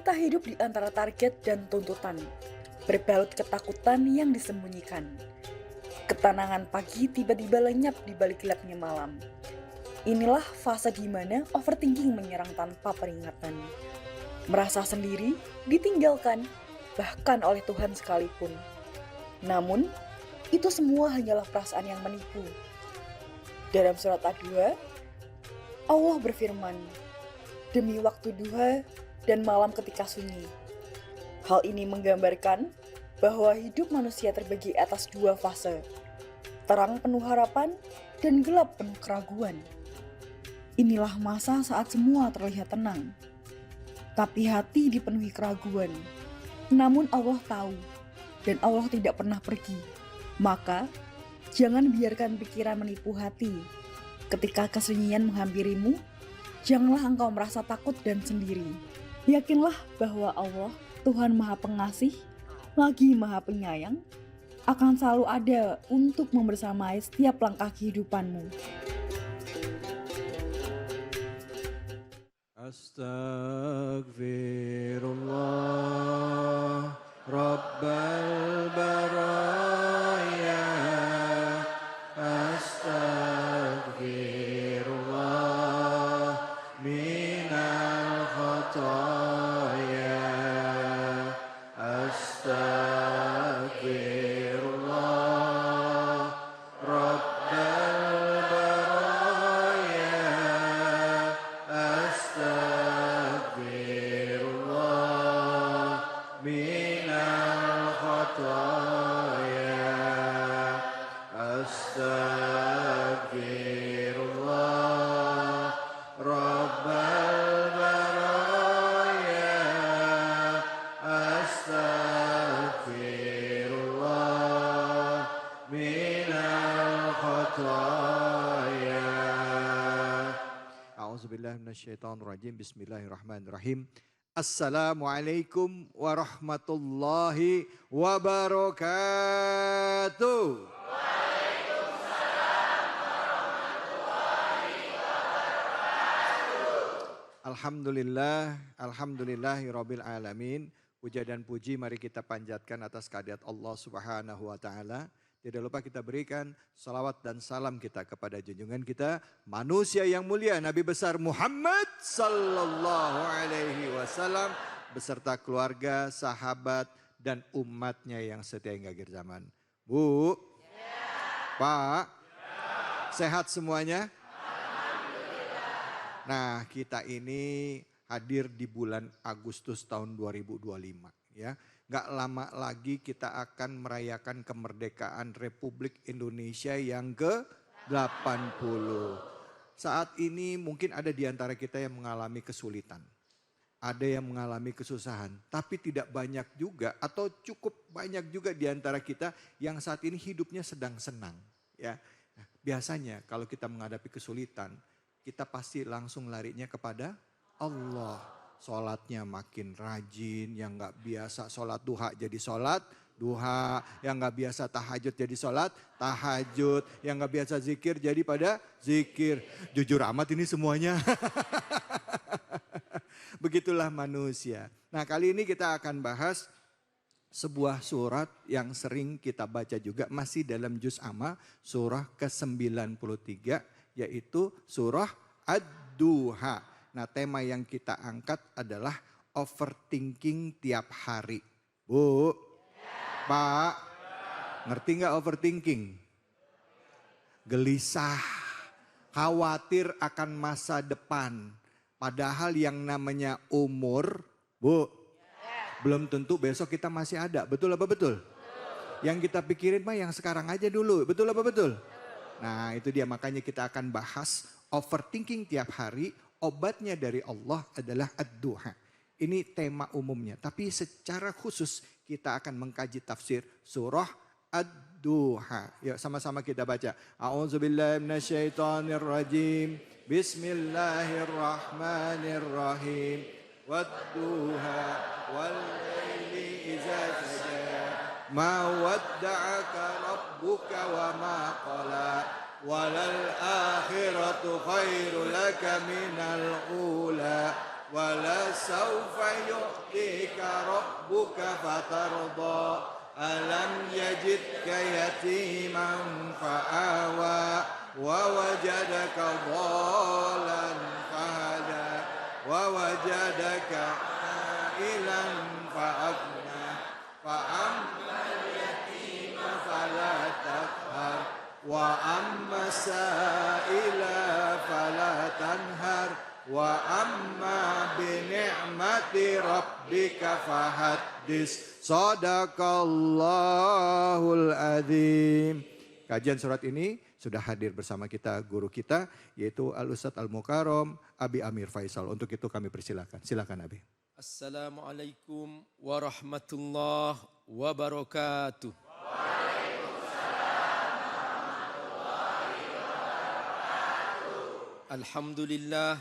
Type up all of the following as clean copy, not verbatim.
Kita hidup di antara target dan tuntutan, berbalut ketakutan yang disembunyikan. Ketenangan pagi tiba-tiba lenyap di balik gelapnya malam. Inilah fase di mana overthinking menyerang tanpa peringatan. Merasa sendiri, ditinggalkan, bahkan oleh Tuhan sekalipun. Namun, itu semua hanyalah perasaan yang menipu. Dalam surat Ad-Duha, Allah berfirman, "Demi waktu duha dan malam ketika sunyi." Hal ini menggambarkan bahwa hidup manusia terbagi atas dua fase, terang penuh harapan dan gelap penuh keraguan. Inilah masa saat semua terlihat tenang, tapi hati dipenuhi keraguan. Namun Allah tahu, dan Allah tidak pernah pergi. Maka, jangan biarkan pikiran menipu hati. Ketika kesunyian menghampirimu, janganlah engkau merasa takut dan sendiri. Yakinlah bahwa Allah, Tuhan Maha Pengasih, lagi Maha Penyayang, akan selalu ada untuk membersamai setiap langkah kehidupanmu. Astaghfirullah Rabbal baraya. Astaghfirullah minal khataya. Astaghfirullah Rabbal baraya. Astaghfirullah minal khataya. Astaghfirullah Rabbal baraya. Astaghfirullah minal khataya. A'udzubillahi minasyaitonirrajim. Bismillahirrahmanirrahim. Assalamualaikum warahmatullahi wabarakatuh. Alhamdulillahirabbil alamin. Puja dan puji mari kita panjatkan atas kehadirat Allah Subhanahu wa taala. Tidak lupa kita berikan salawat dan salam kita kepada junjungan kita, manusia yang mulia Nabi besar Muhammad sallallahu alaihi wasallam beserta keluarga, sahabat dan umatnya yang setia hingga akhir zaman. Bu, Pak, sehat semuanya? Nah, kita ini hadir di bulan Agustus tahun 2025 ya. Gak lama lagi kita akan merayakan kemerdekaan Republik Indonesia yang ke-80. Saat ini mungkin ada di antara kita yang mengalami kesulitan. Ada yang mengalami kesusahan, tapi tidak banyak juga atau cukup banyak juga di antara kita yang saat ini hidupnya sedang senang. Ya, nah, biasanya kalau kita menghadapi kesulitan, kita pasti langsung larinya kepada Allah. Sholatnya makin rajin, yang gak biasa sholat duha jadi sholat duha, yang gak biasa tahajud jadi sholat tahajud, yang gak biasa zikir jadi pada zikir. Jujur amat ini semuanya. Begitulah manusia. Nah, kali ini kita akan bahas sebuah surat yang sering kita baca juga, masih dalam juz amma, surah ke-93, yaitu surah Ad-Duha. Nah, tema yang kita angkat adalah overthinking tiap hari. Bu, Pak, ngerti gak overthinking? Gelisah, khawatir akan masa depan. Padahal yang namanya umur, Bu, belum tentu besok kita masih ada. Betul apa betul? Yang kita pikirin mah yang sekarang aja dulu. Betul apa betul? Nah, itu dia, makanya kita akan bahas overthinking tiap hari. Obatnya dari Allah adalah ad-duha. Ini tema umumnya. Tapi secara khusus kita akan mengkaji tafsir surah ad-duha. Yuk sama-sama kita baca. A'udzubillahi minasyaitonirrajim. Bismillahirrahmanirrahim. Wad-duha wal-laili iza saja. Ma wadda'aka rabbuka wa ma qala. Walal akhiratu khairu laka minal ula. ولسوف يعطيك ربك فترضى ألم يجدك يتيما فآوى ووجدك ضالا فهدى ووجدك عائلا فأغنى فأما اليتيم فلا تقهر وأما السائل فلا تنهر وأما بنعمة ربك فحدث. Sadaqallahul adzim. Kajian surat ini sudah hadir bersama kita guru kita yaitu Al-Ustadz Al-Mukarram Abi Amir Faisal. Untuk itu kami persilakan. Silakan Abi. Assalamualaikum warahmatullahi wabarakatuh. Alhamdulillah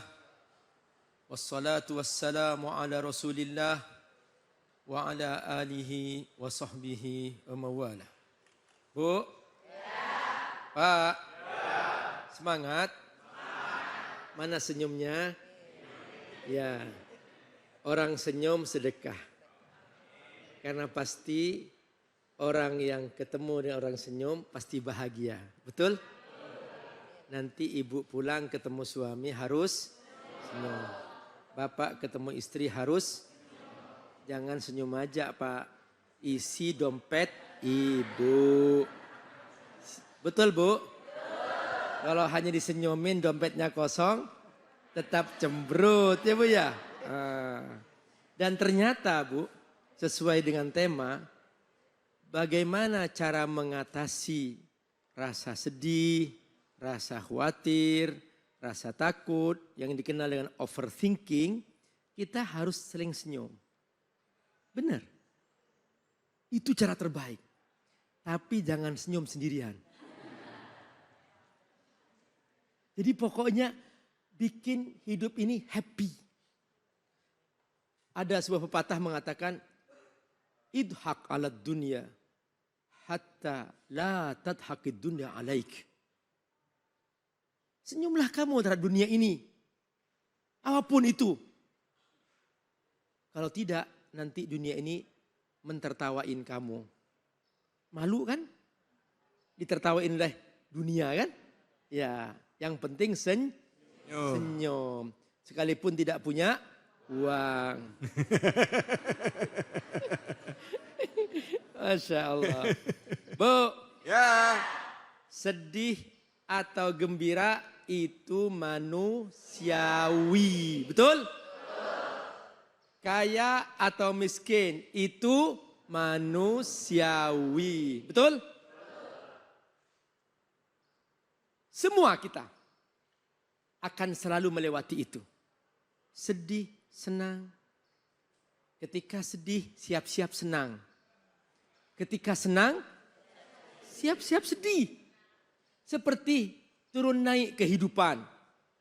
wassalatu wassalamu ala Rasulillah wa ala alihi wa sahbihi wa mawala. Bu? Pak? Semangat? Mana senyumnya? Ya. Orang senyum sedekah. Karena pasti orang yang ketemu dengan orang senyum pasti bahagia. Betul? Nanti ibu pulang ketemu suami harus senyum. Bapak ketemu istri harus jangan senyum aja Pak. Isi dompet ibu. Betul Bu? Kalau hanya disenyumin dompetnya kosong tetap cemberut ya Bu ya. Dan ternyata Bu sesuai dengan tema bagaimana cara mengatasi rasa sedih, rasa khawatir, rasa takut yang dikenal dengan overthinking, kita harus sering senyum. Benar. Itu cara terbaik. Tapi jangan senyum sendirian. Jadi pokoknya bikin hidup ini happy. Ada sebuah pepatah mengatakan, idhak ala dunya hatta la tadhakid dunya alaik. Senyumlah kamu terhadap dunia ini. Apapun itu. Kalau tidak, nanti dunia ini mentertawain kamu. Malu kan? Ditertawain oleh dunia kan? Ya, yang penting senyum. Sekalipun tidak punya uang. Masya Allah. Bu. Ya. Sedih atau gembira itu manusiawi. Betul? Kaya atau miskin itu manusiawi. Betul? Semua kita akan selalu melewati itu. Sedih, senang. Ketika sedih, siap-siap senang. Ketika senang, siap-siap sedih. Seperti turun naik kehidupan.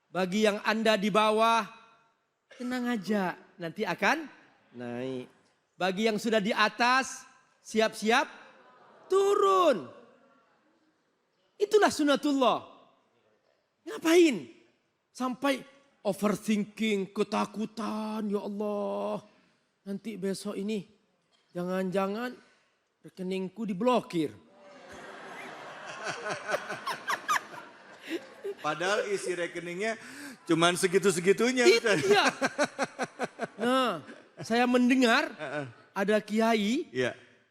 Bagi yang Anda di bawah, tenang aja. Nanti akan naik. Bagi yang sudah di atas, siap-siap turun. Itulah sunatullah. Ngapain? Sampai overthinking, ketakutan. Ya Allah, nanti besok ini jangan-jangan rekeningku diblokir. Padahal isi rekeningnya cuman segitu-segitunya. Iya. Nah, saya mendengar ada kiai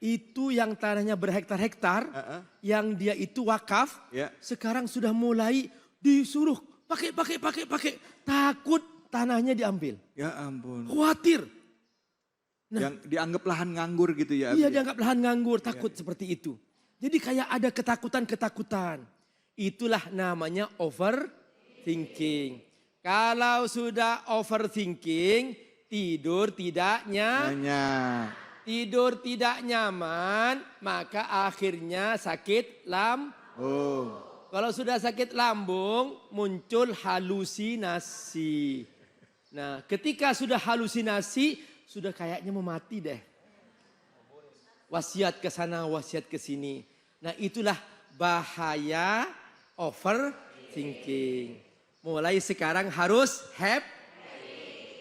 itu yang tanahnya berhektar-hektar, yang dia itu wakaf, sekarang sudah mulai disuruh pakai. Takut tanahnya diambil. Ya ampun. Khawatir. Nah, yang dianggap lahan nganggur gitu ya. Iya, dianggap lahan nganggur, takut seperti itu. Jadi kayak ada ketakutan. Itulah namanya overthinking. Kalau sudah overthinking, tidur tidak nyaman, maka akhirnya sakit lambung. Kalau sudah sakit lambung, muncul halusinasi. Nah, ketika sudah halusinasi, sudah kayaknya mau mati deh. Wasiat ke sana, wasiat ke sini. Nah, itulah bahaya overthinking. Mulai sekarang harus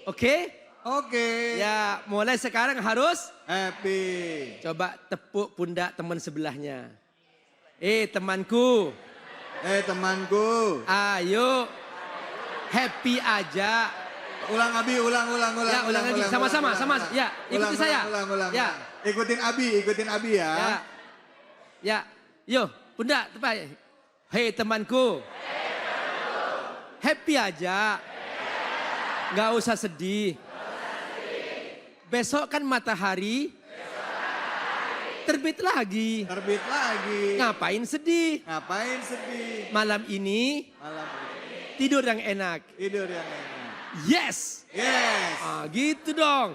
Oke? Oke. Ya, mulai sekarang harus Happy. coba tepuk pundak teman sebelahnya. Temanku, Temanku. ayo happy aja. Ulang Abi, ulang. Ya, ulang lagi. Sama-sama. Ya, ikuti saya. Ulang. Ya. Ikutin Abi ya. Ya, yuk, pundak tepat. Hei temanku. Happy aja. Gak usah sedih. Besok kan matahari terbit lagi. Ngapain sedih? Malam ini tidur yang enak. Yes. Gitu dong.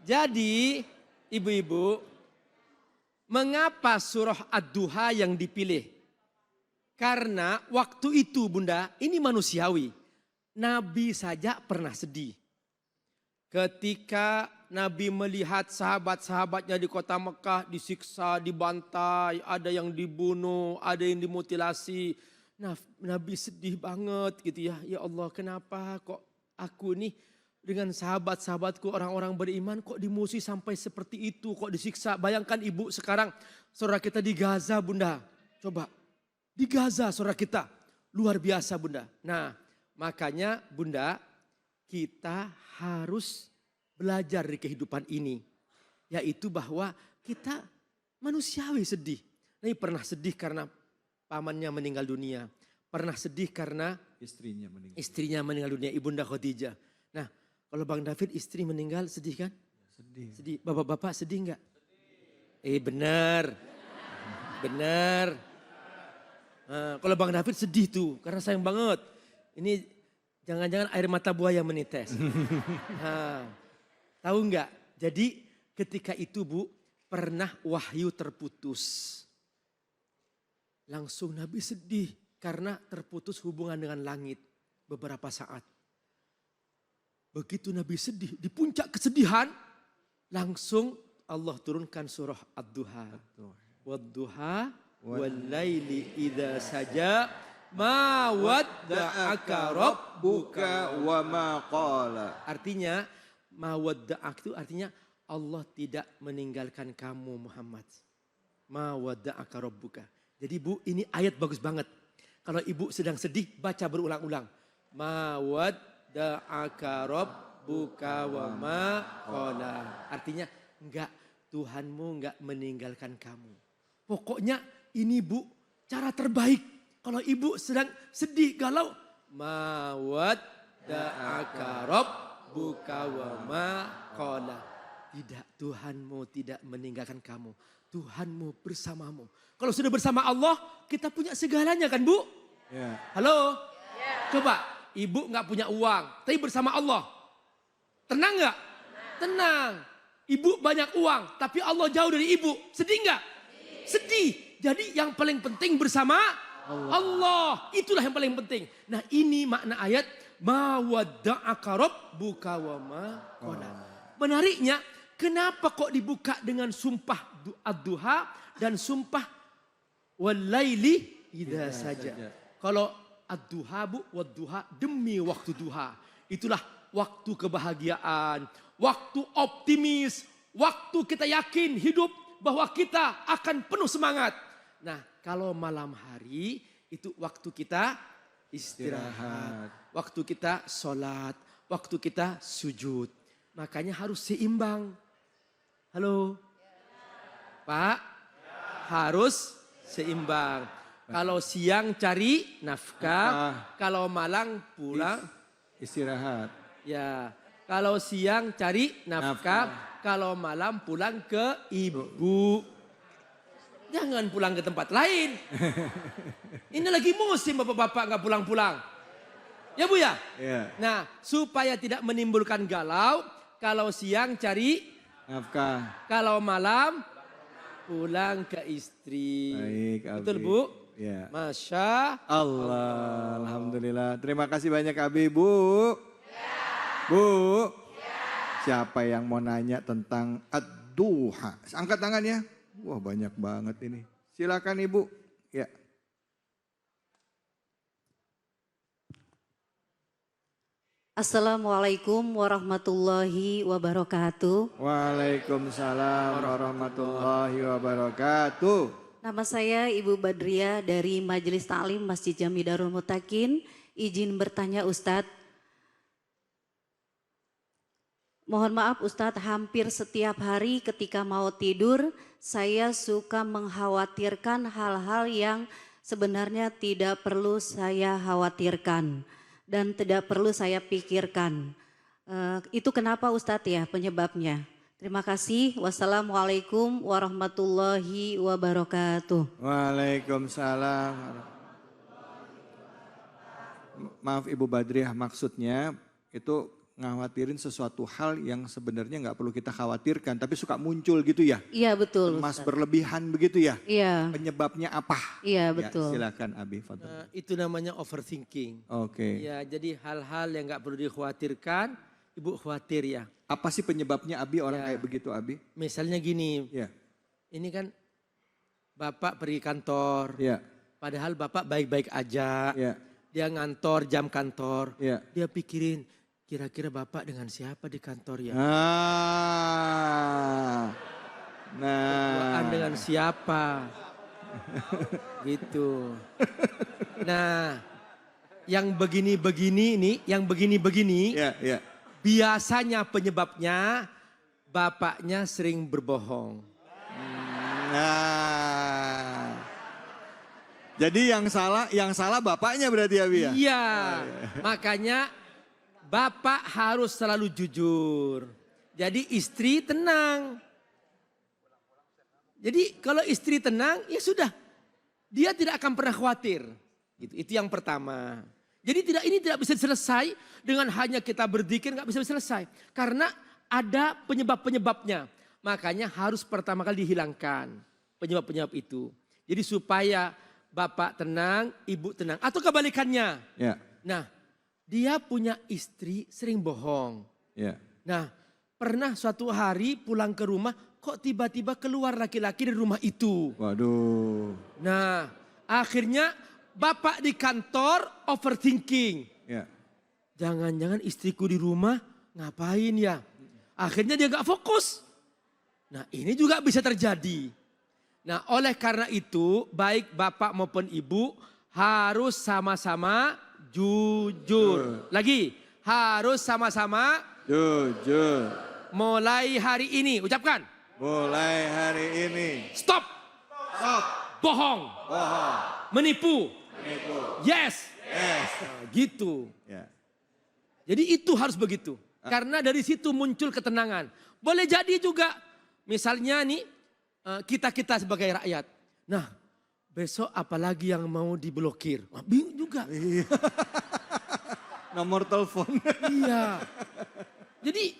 Jadi ibu-ibu, mengapa surah Ad-Duha yang dipilih? Karena waktu itu bunda, ini manusiawi. Nabi saja pernah sedih. Ketika Nabi melihat sahabat-sahabatnya di kota Mekah disiksa, dibantai, ada yang dibunuh, ada yang dimutilasi. Nah, Nabi sedih banget gitu ya. Ya Allah, kenapa kok aku nih dengan sahabat-sahabatku orang-orang beriman kok dimusuhi sampai seperti itu, kok disiksa. Bayangkan ibu sekarang saudara kita di Gaza bunda. Coba di Gaza saudara kita. Luar biasa bunda. Nah makanya bunda kita harus belajar dari kehidupan ini. Yaitu bahwa kita manusiawi sedih. Nabi pernah sedih karena pamannya meninggal dunia. Pernah sedih karena istrinya meninggal dunia, Ibunda Khadijah. Nah kalau Bang David istri meninggal sedih kan? Sedih. Bapak-bapak sedih enggak? Benar. Nah, kalau Bang David sedih tuh karena sayang banget. Ini jangan-jangan air mata buaya menites. Nah, tahu enggak? Jadi ketika itu Bu pernah wahyu terputus. Langsung Nabi sedih karena terputus hubungan dengan langit beberapa saat. Begitu Nabi sedih, di puncak kesedihan, langsung Allah turunkan surah Ad-Duha. Wad-duha wal-laili idza saja ma wadda'aka rabbuka wa ma qala. Artinya, ma wadda'ak itu artinya Allah tidak meninggalkan kamu Muhammad. Ma wadda'aka rabbuka. Jadi Bu, ini ayat bagus banget. Kalau Ibu sedang sedih, baca berulang-ulang. Ma wadda'aka rabbuka wa ma qala. Artinya enggak, Tuhanmu enggak meninggalkan kamu. Pokoknya ini Bu, cara terbaik. Kalau Ibu sedang sedih, galau. Ma wadda'aka rabbuka wa ma qala. Tidak, Tuhanmu tidak meninggalkan kamu. Tuhanmu bersamamu. Kalau sudah bersama Allah, kita punya segalanya kan Bu? Ya. Halo? Coba, Ibu gak punya uang, tapi bersama Allah. Tenang gak? Tenang. Ibu banyak uang, tapi Allah jauh dari Ibu. Sedih gak? Sedih. Jadi yang paling penting bersama Allah. Itulah yang paling penting. Nah ini makna ayat. Ma wadda'aka rabbuka wa ma qala. Menariknya, kenapa kok dibuka dengan sumpah Ad-Duha dan sumpah wal-laili idza saja. Kalau Ad-Duha Bu, wad-duha demi waktu duha. Itulah waktu kebahagiaan, waktu optimis, waktu kita yakin hidup bahwa kita akan penuh semangat. Nah, kalau malam hari itu waktu kita istirahat, waktu kita sholat, waktu kita sujud. Makanya harus seimbang. Halo, Pak, harus seimbang. Kalau siang cari nafkah, kalau malam pulang istirahat. Ya, kalau siang cari nafkah, kalau malam pulang ke ibu. Jangan pulang ke tempat lain. Ini lagi musim bapak-bapak nggak pulang-pulang. Ya Bu ya? Ya. Nah, supaya tidak menimbulkan galau, kalau siang cari Nafkah. kalau malam pulang ke istri. Baik, Abi. Betul Bu? Ya. Masya Allah, alhamdulillah. Terima kasih banyak Abi, Bu. Bu. Siapa yang mau nanya tentang Ad-Duha? Angkat tangan ya. Wah, banyak banget ini. Silakan Ibu. Ya. Assalamualaikum warahmatullahi wabarakatuh. Waalaikumsalam warahmatullahi wabarakatuh. Nama saya Ibu Badria dari Majelis Ta'lim Masjid Jami Darul Mutakin. Izin bertanya Ustadz. Mohon maaf Ustadz, hampir setiap hari ketika mau tidur saya suka mengkhawatirkan hal-hal yang sebenarnya tidak perlu saya khawatirkan dan tidak perlu saya pikirkan. Itu kenapa Ustadz ya penyebabnya? Terima kasih. Wassalamualaikum warahmatullahi wabarakatuh. Waalaikumsalam. Maaf Ibu Badriah, maksudnya itu ngawatirin sesuatu hal yang sebenarnya nggak perlu kita khawatirkan, tapi suka muncul gitu ya? Iya betul. Mas Ustadz. berlebihan begitu ya? Iya. Penyebabnya apa? Iya Ya, betul. silakan Abi, fadhol. Itu namanya overthinking. Oke. Ya, jadi hal-hal yang nggak perlu dikhawatirkan, Ibu khawatir ya. Apa sih penyebabnya Abi orang Ya. kayak begitu Abi? Misalnya gini, Ya, ini kan Bapak pergi kantor, ya, padahal Bapak baik-baik aja. ya, Dia ngantor, jam kantor, ya. dia pikirin kira-kira Bapak dengan siapa di kantor ya? Berduaan dengan siapa? Gitu. Nah, yang begini-begini ini, yang begini-begini, Ya, ya. biasanya penyebabnya bapaknya sering berbohong. Nah. Jadi yang salah bapaknya berarti Abi ya? Iya, makanya bapak harus selalu jujur. Jadi istri tenang. Jadi kalau istri tenang ya sudah, dia tidak akan pernah khawatir. Itu yang pertama. Jadi ini tidak bisa selesai dengan hanya kita berzikir, nggak bisa selesai. Karena ada penyebab-penyebabnya. Makanya harus pertama kali dihilangkan penyebab-penyebab itu. Jadi supaya bapak tenang, ibu tenang. Atau kebalikannya. Ya, Nah, dia punya istri sering bohong. ya. Nah, pernah suatu hari pulang ke rumah, kok tiba-tiba keluar laki-laki dari rumah itu. Waduh. Nah, akhirnya bapak di kantor overthinking. Ya. Jangan-jangan istriku di rumah ngapain ya? Akhirnya dia gak fokus. Nah, ini juga bisa terjadi. Nah, oleh karena itu baik bapak maupun ibu harus sama-sama jujur. Lagi, harus sama-sama Jujur. mulai hari ini. Ucapkan, Mulai hari ini. stop, Stop. bohong, Bohong. menipu, Nipu. yes. Yes. Nah, gitu. Ya. Jadi itu harus begitu. Karena dari situ muncul ketenangan. Boleh jadi juga, misalnya nih, kita sebagai rakyat. Nah, besok apalagi yang mau diblokir? Wah, bingung juga. Iya. Nomor telepon. Iya. Jadi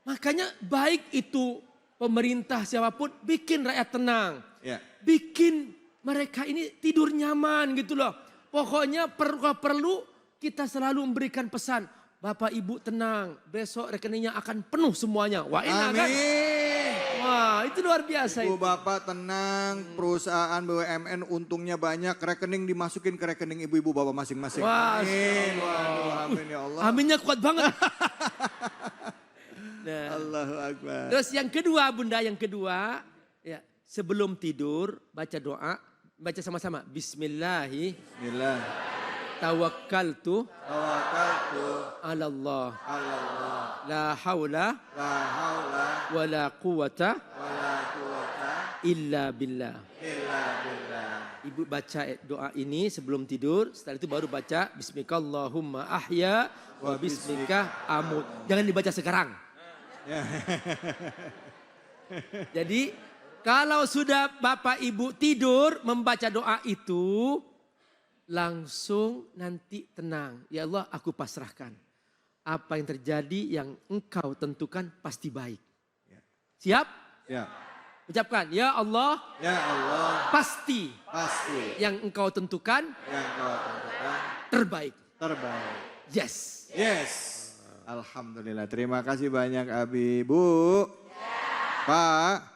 makanya baik itu pemerintah siapapun bikin rakyat tenang. Ya. Bikin mereka ini tidur nyaman gitu loh. Pokoknya perlu kita selalu memberikan pesan. Bapak ibu tenang, besok rekeningnya akan penuh semuanya. Wah enak kan? Amin. Wah itu luar biasa Ibu itu. bapak tenang, perusahaan BUMN untungnya banyak, rekening dimasukin ke rekening ibu-ibu bapak masing-masing. Wah, Amin. Waduh, amin ya Allah. Aminnya kuat banget. Nah, Allahu Akbar. terus yang kedua bunda, yang kedua ya sebelum tidur baca doa, baca sama-sama. Bismillahi Bismillah. tawakkaltu Tawakaltu ala Allah. Allah. La haula La haula wa la quwata wa la quwata illa billah. illa billah. Ibu baca doa ini sebelum tidur, setelah itu baru baca Bismikallahumma ahya wa bismika amut. Jangan dibaca sekarang. Jadi kalau sudah Bapak Ibu tidur membaca doa itu, langsung nanti tenang. Ya Allah aku pasrahkan. Apa yang terjadi yang engkau tentukan pasti baik. Siap? Ya. Ucapkan, ya Allah Ya Allah, pasti pasti yang engkau tentukan yang kau tentukan terbaik. terbaik. Yes. Yes. Alhamdulillah. Terima kasih banyak Abi. Bu. Pak.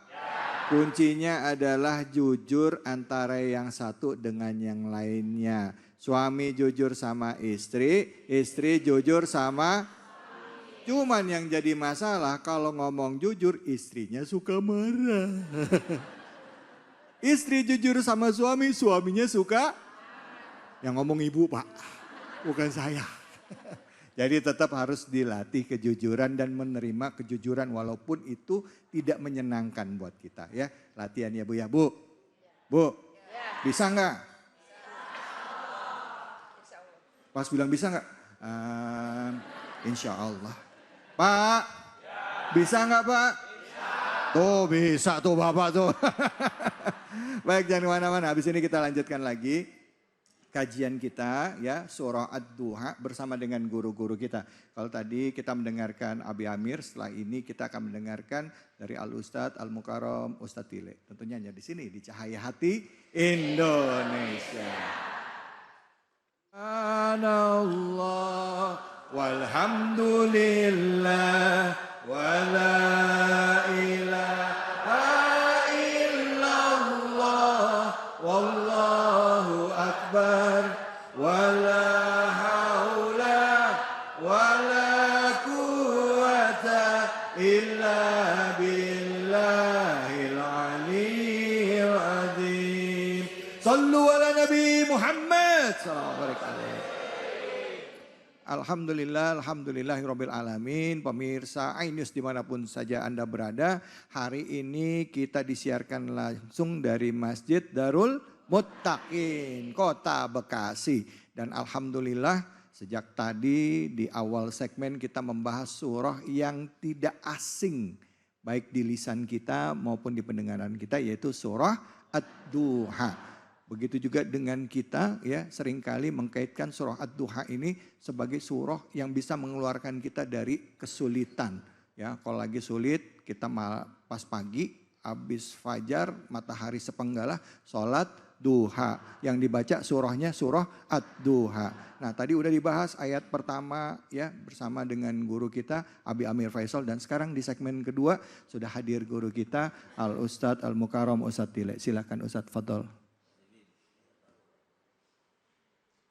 Kuncinya adalah jujur antara yang satu dengan yang lainnya. Suami jujur sama istri jujur sama Cuman yang jadi masalah kalau ngomong jujur istrinya suka marah. Istri jujur sama suami, suaminya suka. Yang ngomong ibu Pak, bukan saya. Jadi tetap harus dilatih kejujuran dan menerima kejujuran walaupun itu tidak menyenangkan buat kita ya. Latihan ya Bu ya Bu. Bu, bisa nggak? Pas bilang bisa nggak? Insya Allah. Pak, bisa nggak Pak? Tuh bisa tuh Bapak tuh. Baik, jangan kemana-mana. Habis ini kita lanjutkan lagi kajian kita ya, surah Ad-Duha bersama dengan guru-guru kita. Kalau tadi kita mendengarkan Abi Amir, setelah ini kita akan mendengarkan dari Al-Ustadz Al-Mukarram Ustadz Tile. Tentunya hanya di sini di Cahaya Hati Indonesia. Subhanallah walhamdulillah wala ilaha illallah wallahu akbar wala haula wala quwata illa billahil aliyyil azim. Sallu ala Nabi Muhammad sallallahu alaihi wasallam. Alhamdulillah, alhamdulillahirabbil alamin. Pemirsa iNews dimanapun saja Anda berada, hari ini kita disiarkan langsung dari Masjid Darul Muttaqin, Kota Bekasi. Dan alhamdulillah sejak tadi di awal segmen kita membahas surah yang tidak asing baik di lisan kita maupun di pendengaran kita, yaitu surah Ad-Duha. Begitu juga dengan kita ya, seringkali mengkaitkan surah Ad-Duha ini sebagai surah yang bisa mengeluarkan kita dari kesulitan. Ya, kalau lagi sulit kita pas pagi habis fajar matahari sepenggalah sholat duha. Yang dibaca surahnya surah Ad-Duha. Nah, tadi udah dibahas ayat pertama ya bersama dengan guru kita Abi Amir Faisal, dan sekarang di segmen kedua sudah hadir guru kita Al Ustadz Al Mukarram Ustadz Tile. Silakan Ustadz, fadhol.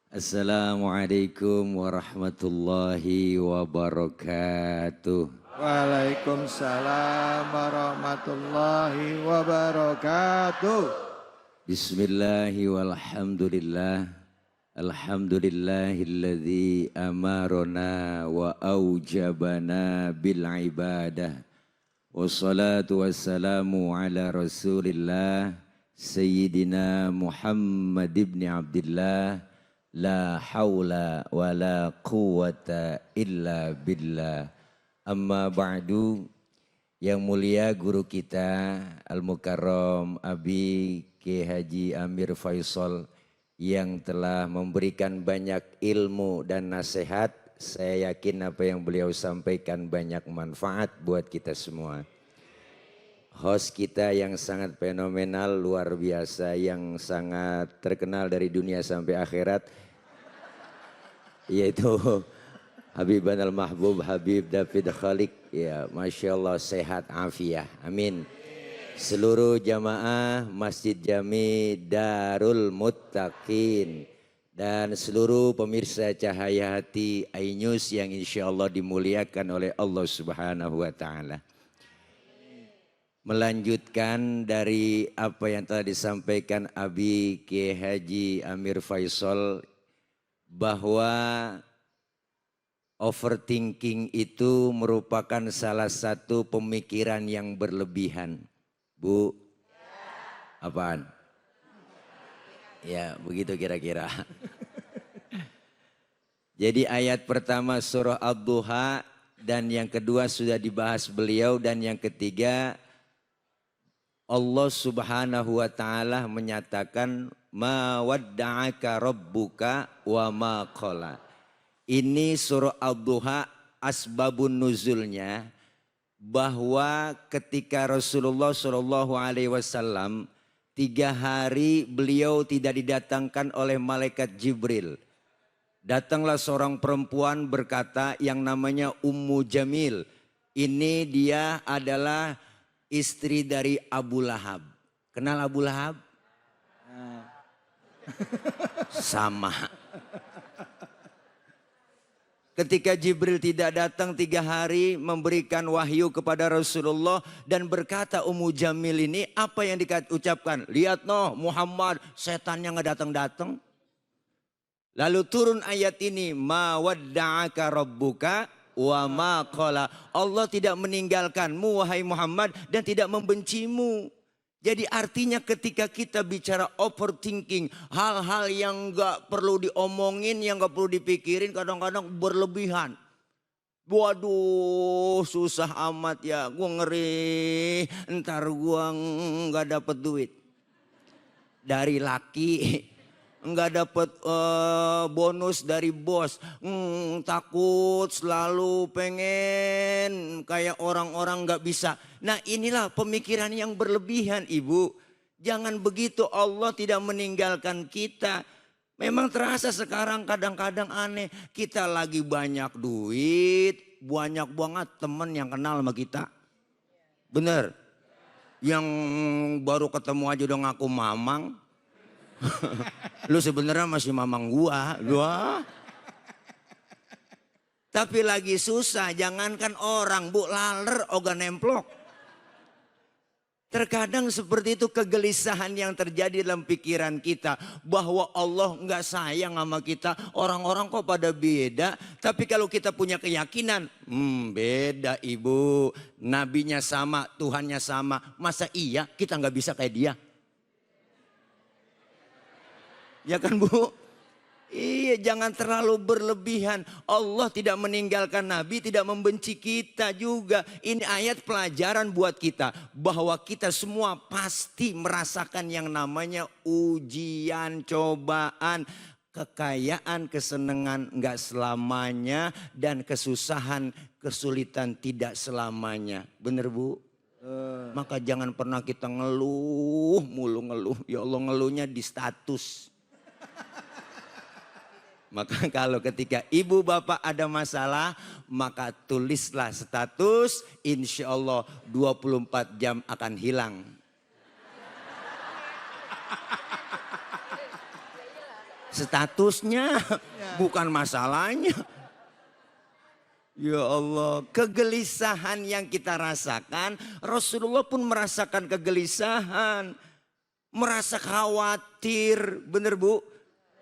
Assalamualaikum warahmatullahi wabarakatuh. Waalaikumsalam warahmatullahi wabarakatuh. Bismillahi walhamdulillah. Alhamdulillahilladzi amarona wa aujabana bil ibadah. Wassalatu wassalamu ala rasulillah Sayyidina Muhammad ibn Abdillah. La haula wa la quwata illa billah. Amma ba'du. Yang mulia guru kita Al-Mukarram Abi Kiai Haji Amir Faisal yang telah memberikan banyak ilmu dan nasihat. Saya yakin apa yang beliau sampaikan banyak manfaat buat kita semua. Host kita yang sangat fenomenal, luar biasa, yang sangat terkenal dari dunia sampai akhirat, yaitu Habiban al-Mahbub Habib David Khalik. Ya, Masya Allah, sehat afiah, amin. Seluruh jamaah Masjid Jami Darul Muttaqin dan seluruh pemirsa Cahaya Hati iNews yang insya Allah dimuliakan oleh Allah Subhanahu wa Ta'ala. Melanjutkan dari apa yang telah disampaikan Abi Kiai Haji Amir Faisal, bahwa overthinking itu merupakan salah satu pemikiran yang berlebihan. Bu, apaan? Ya, begitu kira-kira. Jadi ayat pertama surah Ad-Duha dan yang kedua sudah dibahas beliau, dan yang ketiga Allah Subhanahu wa Ta'ala menyatakan ma wadda'aka rabbuka wa ma qala. Ini surah Ad-Duha, asbabun nuzulnya bahwa ketika Rasulullah SAW 3 hari beliau tidak didatangkan oleh malaikat Jibril. Datanglah seorang perempuan berkata yang namanya Ummu Jamil. Ini dia adalah istri dari Abu Lahab. Kenal Abu Lahab? Sama. Ketika Jibril tidak datang 3 hari memberikan wahyu kepada Rasulullah dan berkata Ummu Jamil ini apa yang diucapkan? Lihat noh Muhammad setannya nggak datang-datang. Lalu turun ayat ini ma wadda'aka rabbuka wa ma qala. Allah tidak meninggalkanmu wahai Muhammad dan tidak membencimu. Jadi artinya ketika kita bicara overthinking, hal-hal yang nggak perlu diomongin, yang nggak perlu dipikirin, kadang-kadang berlebihan. Waduh, susah amat ya, gua ngeri, ntar gua nggak dapet duit dari laki, nggak dapet bonus dari bos, takut selalu pengen kayak orang-orang nggak bisa. Nah inilah pemikiran yang berlebihan ibu. Jangan begitu, Allah tidak meninggalkan kita. Memang terasa sekarang kadang-kadang aneh. Kita lagi banyak duit, banyak banget temen yang kenal sama kita. Bener? Yang baru ketemu aja udah ngaku mamang. Lu sebenarnya masih mamang gua. Tapi lagi susah, jangankan orang, bu, laler oga nemplok. Terkadang seperti itu kegelisahan yang terjadi dalam pikiran kita. Bahwa Allah nggak sayang sama kita. Orang-orang kok pada beda. Tapi kalau kita punya keyakinan. Beda ibu. Nabinya sama, Tuhannya sama. Masa iya kita nggak bisa kayak dia? Ya kan bu? Iya, jangan terlalu berlebihan. Allah tidak meninggalkan Nabi, tidak membenci kita juga. Ini ayat pelajaran buat kita. Bahwa kita semua pasti merasakan yang namanya ujian, cobaan. Kekayaan, kesenangan enggak selamanya. Dan kesusahan, kesulitan tidak selamanya. Bener bu? Maka jangan pernah kita ngeluh, mulu ngeluh. Ya Allah ngeluhnya di status. Maka kalau ketika ibu bapak ada masalah, maka tulislah status, insya Allah 24 jam akan hilang. Statusnya bukan masalahnya. Ya Allah, kegelisahan yang kita rasakan, Rasulullah pun merasakan kegelisahan. Merasa khawatir, bener bu?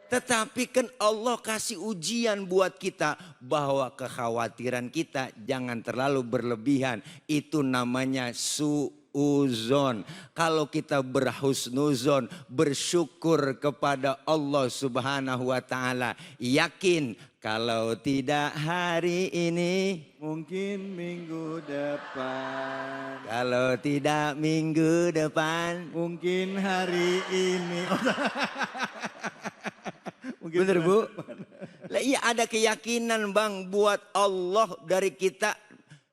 Tetapi kan Allah kasih ujian buat kita bahwa kekhawatiran kita jangan terlalu berlebihan. Itu namanya su'uzon. Kalau kita berhusnuzon, bersyukur kepada Allah Subhanahu wa taala, yakin kalau tidak hari ini Mungkin minggu depan. kalau tidak minggu depan. Mungkin hari ini. Bener bu? Lah iya ada keyakinan bang buat Allah dari kita.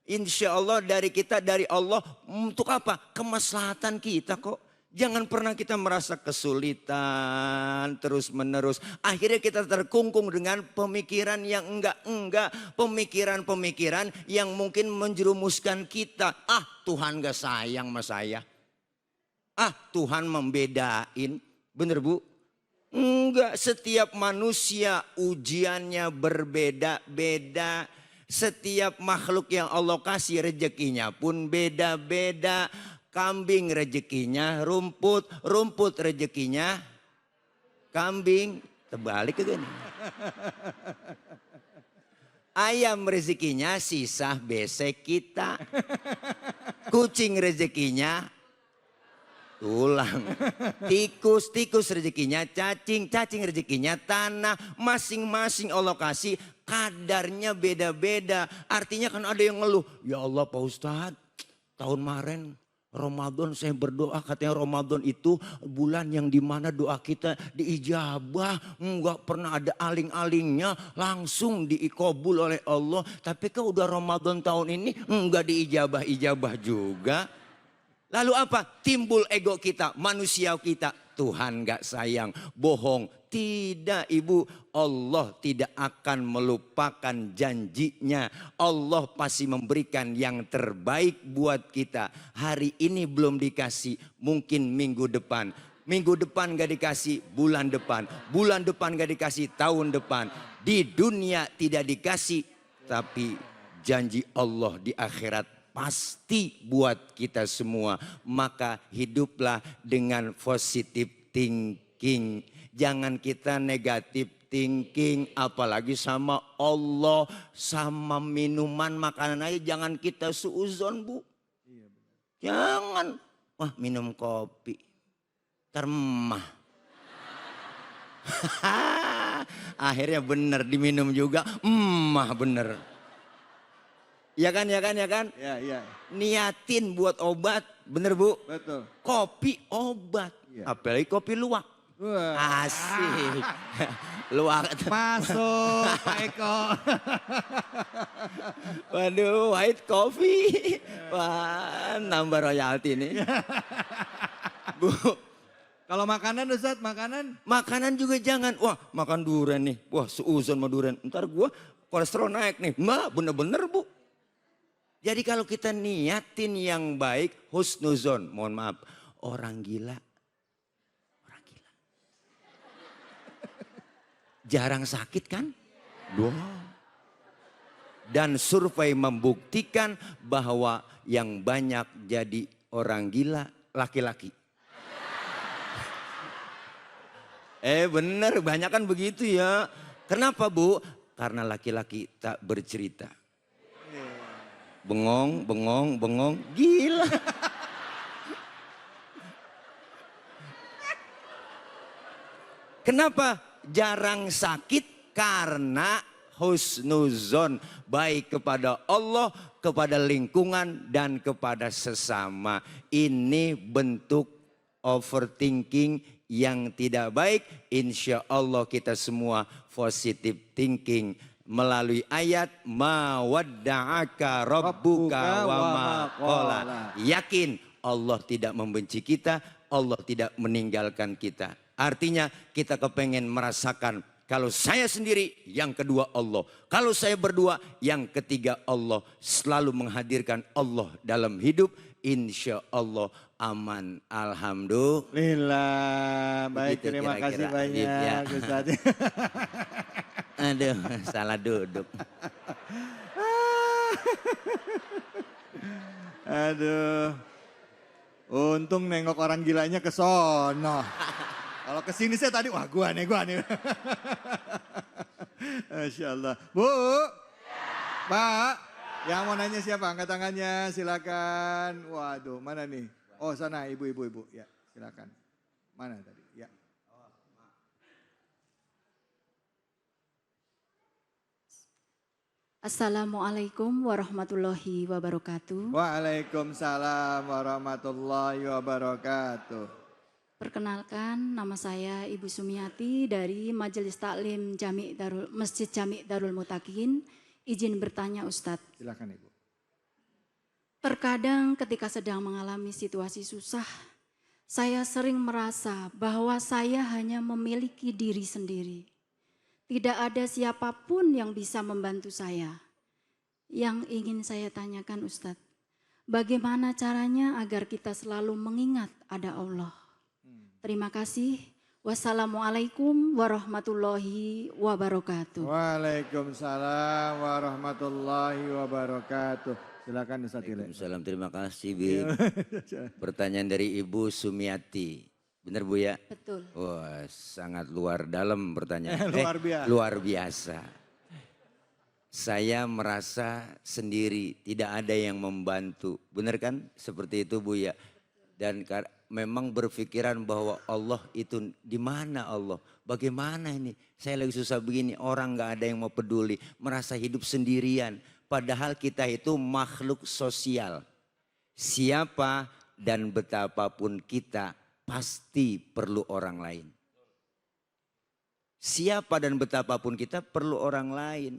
Insya Allah dari kita dari Allah. Untuk apa? Kemaslahatan kita kok. Jangan pernah kita merasa kesulitan terus menerus. Akhirnya kita terkungkung dengan pemikiran yang enggak. Pemikiran-pemikiran yang mungkin menjerumuskan kita. Ah Tuhan gak sayang sama saya. Ah Tuhan membedain. Bener bu? Enggak, setiap manusia ujiannya berbeda-beda. Setiap makhluk yang Allah kasih rezekinya pun beda-beda. Kambing rezekinya rumput, rumput rezekinya kambing. Terbalik ke gini. Ayam rezekinya sisa besek kita. Kucing rezekinya tulang. Tikus rezekinya cacing, cacing rezekinya tanah. Masing-masing Allah kasih kadarnya beda-beda. Artinya kan ada yang ngeluh, ya Allah Pak Ustadz, tahun kemarin Ramadan saya berdoa, katanya Ramadan itu bulan yang dimana doa kita diijabah. Enggak pernah ada aling-alingnya, langsung diikobul oleh Allah. Tapi kok udah Ramadan tahun ini enggak diijabah-ijabah juga. Lalu apa? Timbul ego kita, manusia kita. Tuhan gak sayang, bohong. Tidak ibu, Allah tidak akan melupakan janjinya. Allah pasti memberikan yang terbaik buat kita. Hari ini belum dikasih, mungkin minggu depan. Minggu depan gak dikasih, bulan depan. Bulan depan gak dikasih, tahun depan. Di dunia tidak dikasih, Tapi janji Allah di akhirat pasti buat kita semua. Maka hiduplah dengan positive thinking. Jangan kita negatif thinking, apalagi sama Allah, sama minuman, makanan aja jangan kita suuzon, Bu. Jangan, wah minum kopi, termah. Akhirnya bener diminum juga, bener. Ya kan, ya kan, ya kan? Ya, ya. Niatin buat obat, bener Bu? Betul. Kopi obat, Iya. apalagi kopi luwak. Wah. Asik. Luwak. Masuk Pak Eko. Waduh, white coffee. Wah, nambah royalti nih. Bu, Kalau makanan Ustadz, makanan? makanan juga jangan. Wah, makan durian nih. Wah, seuzon sama durian. Ntar gua kolesterol naik nih. Mbak, bener-bener Bu. Jadi kalau kita niatin yang baik, husnuzon. Mohon maaf, orang gila. Orang gila. Jarang sakit kan? Wow. Dan survei membuktikan bahwa yang banyak jadi orang gila laki-laki. Bener, banyak kan begitu ya. Kenapa Bu? Karena laki-laki tak bercerita. Bengong, bengong, bengong, gila. Kenapa jarang sakit? Karena husnuzon, baik kepada Allah, kepada lingkungan, dan kepada sesama. Ini bentuk overthinking yang tidak baik. Insya Allah kita semua positive thinking melalui ayat ma wadda'aka rabbuka wa ma qala. Yakin Allah tidak membenci kita, Allah tidak meninggalkan kita. Artinya kita kepengen merasakan kalau saya sendiri, yang kedua Allah. Kalau saya berdua, yang ketiga Allah. Selalu menghadirkan Allah dalam hidup. Insya Allah aman. Alhamdulillah. Baik, Begitu terima kasih kira-kira, Adib, ya. banyak Ustadz. Aduh, salah duduk. Aduh. Untung nengok orang gilanya ke sono. Kalau kesini saya tadi, wah gua nih. Masya Allah. Bu, Pak, yang mau nanya siapa? Angkat tangannya, silakan. Waduh, mana nih? Oh sana, ibu. Ya, silakan. Mana tadi? Ya. Assalamualaikum warahmatullahi wabarakatuh. Waalaikumsalam warahmatullahi wabarakatuh. Perkenalkan, nama saya Ibu Sumiati dari Majelis Taklim Masjid Jami Darul Mutakin. Izin bertanya Ustadz. Silakan Ibu. Terkadang ketika sedang mengalami situasi susah, saya sering merasa bahwa saya hanya memiliki diri sendiri. Tidak ada siapapun yang bisa membantu saya. Yang ingin saya tanyakan Ustadz, bagaimana caranya agar kita selalu mengingat ada Allah? Terima kasih. Wassalamualaikum warahmatullahi wabarakatuh. Waalaikumsalam warahmatullahi wabarakatuh. Silakan Ustaz Ile. Waalaikumsalam, terima kasih Bib. Pertanyaan dari Ibu Sumiati. Benar Bu ya? Betul. Wah, sangat luar dalam pertanyaan. Luar biasa. Luar biasa. Saya merasa sendiri, tidak ada yang membantu. Benar kan? Seperti itu Bu ya. Dan memang berpikiran bahwa Allah itu di mana Allah? Bagaimana ini? Saya lagi susah begini, orang gak ada yang mau peduli. Merasa hidup sendirian. Padahal kita itu makhluk sosial. Siapa dan betapapun kita pasti perlu orang lain. Siapa dan betapapun kita perlu orang lain.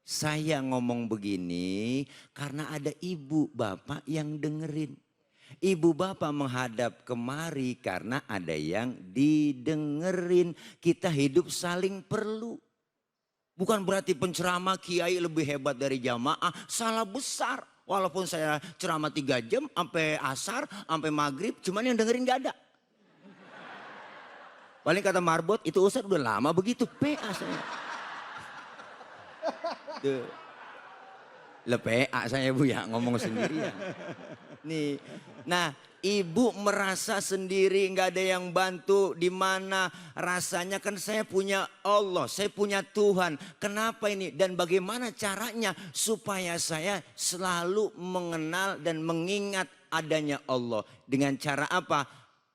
Saya ngomong begini karena ada ibu bapak yang dengerin. Ibu bapak menghadap kemari karena ada yang didengerin. Kita hidup saling perlu. Bukan berarti penceramah kiai lebih hebat dari jamaah. Salah besar. Walaupun saya ceramah 3 jam sampai asar, sampai maghrib. Cuman yang dengerin gak ada. Paling kata Marbot, itu Ustadz udah lama begitu. PA saya. Tuh. Lepea saya Bu ya ngomong sendirian. Nih, nah ibu merasa sendiri nggak ada yang bantu, di mana rasanya kan saya punya Allah, saya punya Tuhan. Kenapa ini dan bagaimana caranya supaya saya selalu mengenal dan mengingat adanya Allah? Dengan cara apa?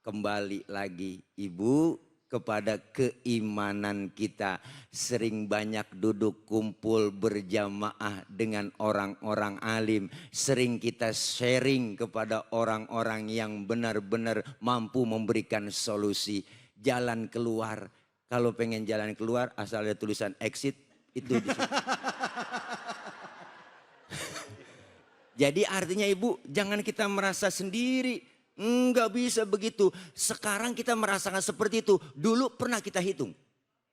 Kembali lagi ibu kepada keimanan kita. Sering banyak duduk kumpul berjamaah dengan orang-orang alim. Sering kita sharing kepada orang-orang yang benar-benar mampu memberikan solusi. Jalan keluar. Kalau pengen jalan keluar asal ada tulisan exit itu di situ. Jadi artinya ibu jangan kita merasa sendiri. Enggak bisa begitu. Sekarang kita merasakan seperti itu. Dulu pernah kita hitung.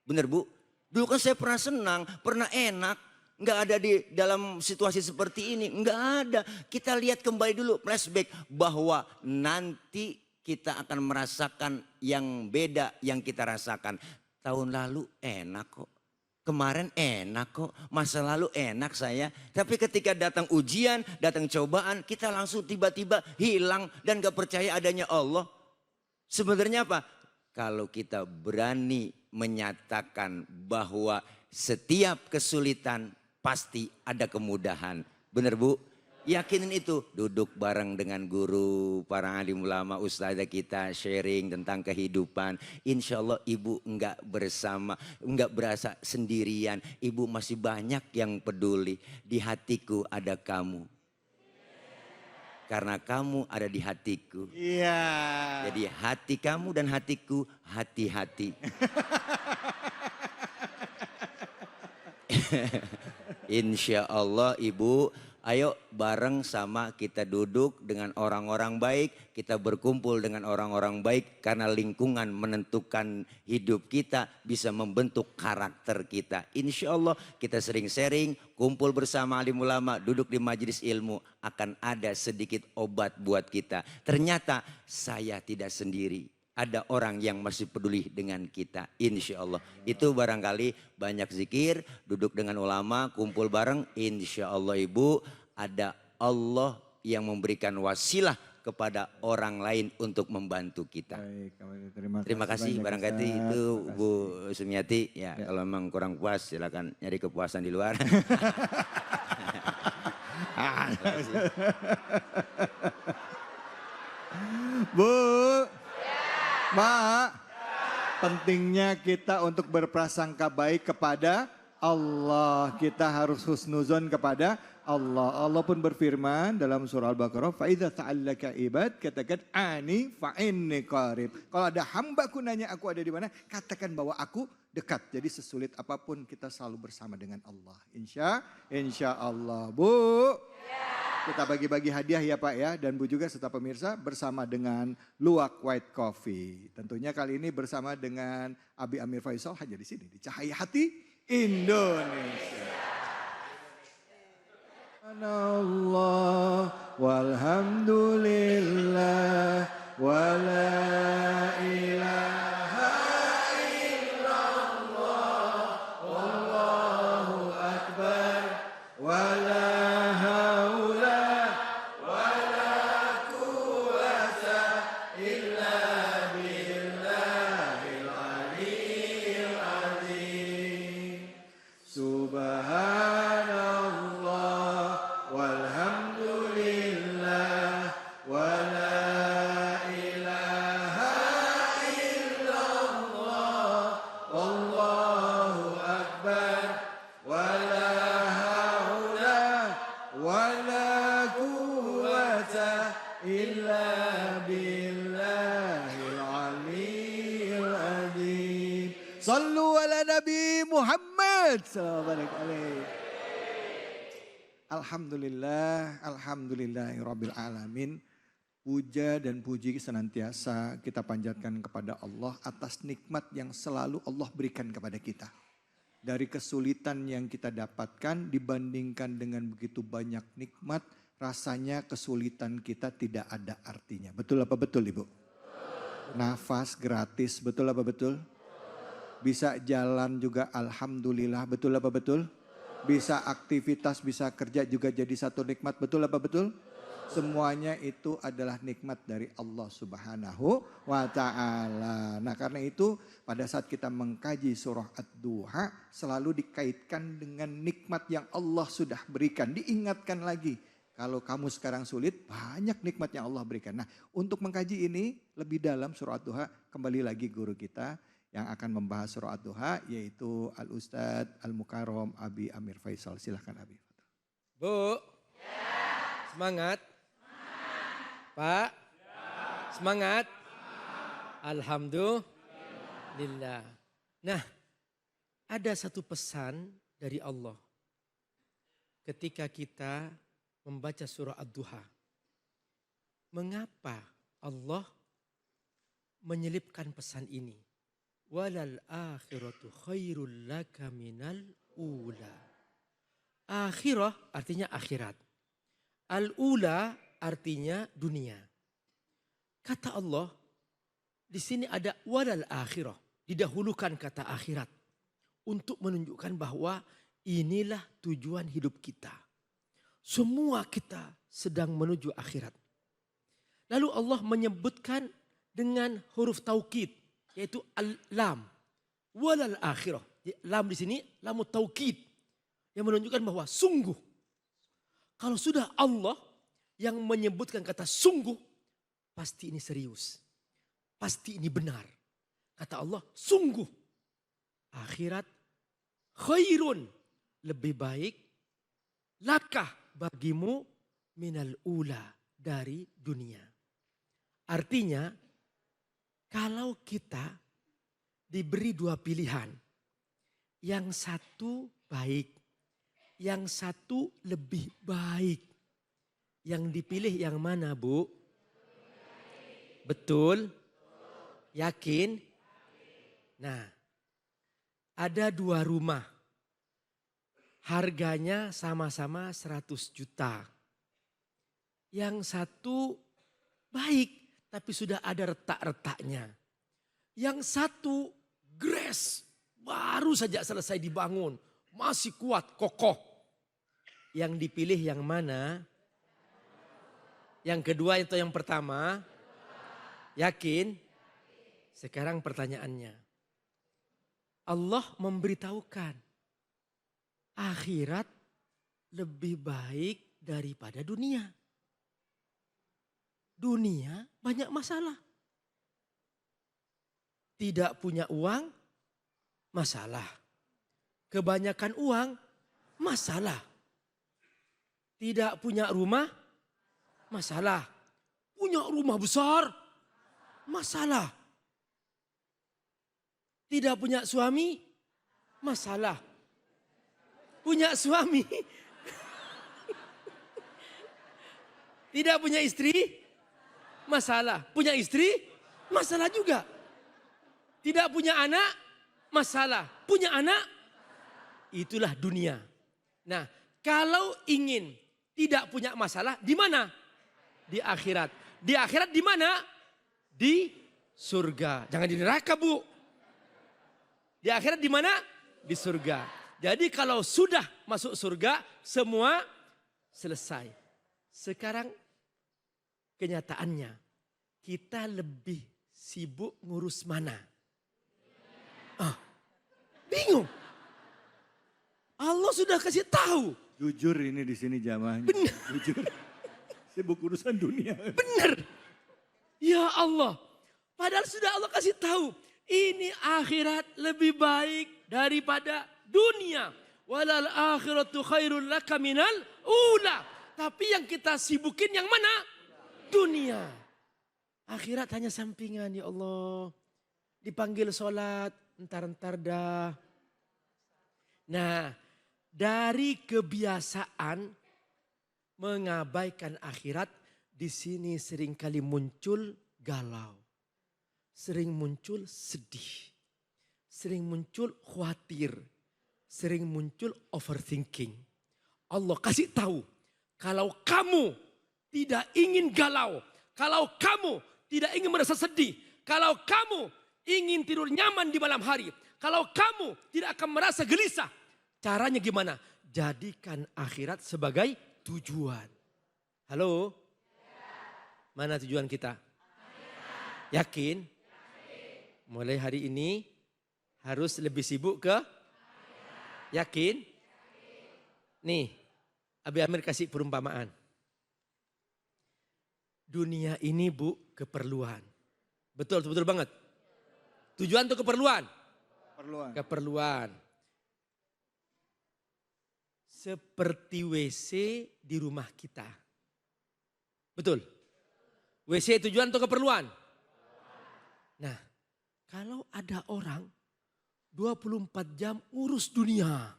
Benar Bu? Dulu kan saya pernah senang, pernah enak. Enggak ada di dalam situasi seperti ini. Enggak ada. Kita lihat kembali dulu flashback. Bahwa nanti kita akan merasakan yang beda yang kita rasakan. Tahun lalu enak kok. Kemarin enak kok, masa lalu enak saya. Tapi ketika datang ujian, datang cobaan, kita langsung tiba-tiba hilang dan gak percaya adanya Allah. Sebenarnya apa? Kalau kita berani menyatakan bahwa setiap kesulitan pasti ada kemudahan. Benar Bu? Yakinin itu, duduk bareng dengan guru, para alim ulama, ustazah kita sharing tentang kehidupan. Insya Allah ibu enggak berasa sendirian. Ibu masih banyak yang peduli. Di hatiku ada kamu. Karena kamu ada di hatiku. Iya. Jadi hati kamu dan hatiku hati-hati. Insya Allah ibu. Ayo bareng sama kita duduk dengan orang-orang baik, kita berkumpul dengan orang-orang baik karena lingkungan menentukan hidup kita, bisa membentuk karakter kita. Insya Allah kita sering sharing, kumpul bersama alim ulama, duduk di majelis ilmu, akan ada sedikit obat buat kita. Ternyata saya tidak sendiri. Ada orang yang masih peduli dengan kita, insya Allah. Itu barangkali banyak zikir, duduk dengan ulama, kumpul bareng, insya Allah ibu. Ada Allah yang memberikan wasilah kepada orang lain untuk membantu kita. Baik, terima kasih barangkali itu Bu Sumiati. Ya, Ya. kalau memang kurang puas silakan nyari kepuasan di luar. Bu, Mak, pentingnya kita untuk berprasangka baik kepada Allah. Kita harus husnuzon kepada Allah. Allah pun berfirman dalam surah Al-Baqarah, "Fa'idza ta'allaka ibad," katakan ani fa'inni qarib. Kalau ada hambaku nanya aku ada di mana, katakan bahwa aku dekat. Jadi sesulit apapun kita selalu bersama dengan Allah. Insya Allah. Bu, kita bagi-bagi hadiah ya Pak ya, dan Bu juga serta pemirsa bersama dengan Luwak White Coffee. Tentunya kali ini bersama dengan Abi Amir Faisal hanya di sini di Cahaya Hati Indonesia. Allah walhamdulillah wala ilaha illallah wallahu akbar wala haula wala quwwata illa billahil aliyyil azim. Subhanallah walhamdulillah wala ilaha illallah wallahu akbar wala haula wala quwwata illa billahil aliyyil azim. Sallu ala Nabi Muhammad sallallahu alaihi. Alhamdulillah, alhamdulillahirabbil alamin. Puja dan puji senantiasa kita panjatkan kepada Allah atas nikmat yang selalu Allah berikan kepada kita. Dari kesulitan yang kita dapatkan dibandingkan dengan begitu banyak nikmat, rasanya kesulitan kita tidak ada artinya. Betul apa betul Ibu? Nafas gratis, betul apa betul? Bisa jalan juga alhamdulillah, betul apa betul? bisa aktivitas, bisa kerja juga jadi satu nikmat. Betul apa betul? Semuanya itu adalah nikmat dari Allah Subhanahu wa Ta'ala. Nah, karena itu pada saat kita mengkaji surah Ad-Duha selalu dikaitkan dengan nikmat yang Allah sudah berikan. Diingatkan lagi, kalau kamu sekarang sulit, banyak nikmat yang Allah berikan. Nah, untuk mengkaji ini lebih dalam surah Ad-Duha, kembali lagi guru kita yang akan membahas surah Ad-Duha, yaitu Al-Ustadz Al-Mukarram Abi Amir Faisal. Silahkan Abi. Bu, semangat. Pak, semangat. Alhamdulillah. Nah, ada satu pesan dari Allah ketika kita membaca surah Ad-Duha. Mengapa Allah menyelipkan pesan ini? Walal akhiratu khairul laka minal ula. Akhirah artinya akhirat. Al-ula artinya dunia. Kata Allah, di sini ada walal akhirah. Didahulukan kata akhirat. Untuk menunjukkan bahwa inilah tujuan hidup kita. Semua kita sedang menuju akhirat. Lalu Allah menyebutkan dengan huruf taukid, yaitu al-lam. Walal akhirah. Lam di sini, lamu taukid. Yang menunjukkan bahwa sungguh. Kalau sudah Allah yang menyebutkan kata sungguh, pasti ini serius. Pasti ini benar. Kata Allah, sungguh. Akhirat khairun, lebih baik. Lakah bagimu minal ula, dari dunia. Artinya, kalau kita diberi dua pilihan. Yang satu baik, yang satu lebih baik. Yang dipilih yang mana, Bu? Betul? Yakin? Nah, ada dua rumah. Harganya sama-sama 100 juta. Yang satu baik, tapi sudah ada retak-retaknya. Yang satu gres, baru saja selesai dibangun. Masih kuat, kokoh. Yang dipilih yang mana? Yang kedua itu yang pertama? Yakin? Sekarang pertanyaannya. Allah memberitahukan. Akhirat lebih baik daripada dunia. Dunia banyak masalah. Tidak punya uang, masalah. Kebanyakan uang, masalah. Tidak punya rumah, masalah. Punya rumah besar, masalah. Tidak punya suami, masalah. Punya suami, tidak punya istri, masalah. Punya istri, masalah juga. Tidak punya anak, masalah. Punya anak, itulah dunia. Nah, kalau ingin tidak punya masalah, di mana? Di akhirat. Di akhirat di mana? Di surga. Jangan di neraka, Bu. Di akhirat di mana? Di surga. Jadi kalau sudah masuk surga, semua selesai. Sekarang kenyataannya, kita lebih sibuk ngurus mana? Bingung. Allah sudah kasih tahu. Jujur ini di sini jamaahnya. Benar. Jujur. Sibuk urusan dunia. Benar. Ya Allah. Padahal sudah Allah kasih tahu. Ini akhirat lebih baik daripada dunia. Walal akhiratu khairul laka minal ula. Tapi yang kita sibukin yang mana? Dunia. Akhirat hanya sampingan, ya Allah. Dipanggil sholat, entar-entar dah. Nah, dari kebiasaan mengabaikan akhirat, di sini seringkali muncul galau. Sering muncul sedih. Sering muncul khawatir. Sering muncul overthinking. Allah kasih tahu, kalau kamu tidak ingin galau, kalau kamu tidak ingin merasa sedih, kalau kamu ingin tidur nyaman di malam hari, kalau kamu tidak akan merasa gelisah, caranya gimana? jadikan akhirat sebagai tujuan. Halo? Mana tujuan kita? Yakin? Mulai hari ini harus lebih sibuk ke? Yakin? Nih, Abi Amir kasih perumpamaan. Dunia ini Bu, keperluan. Betul, betul banget. Tujuan itu keperluan. Keperluan. Seperti WC di rumah kita. Betul. WC tujuan atau keperluan? Nah, kalau ada orang 24 jam urus dunia.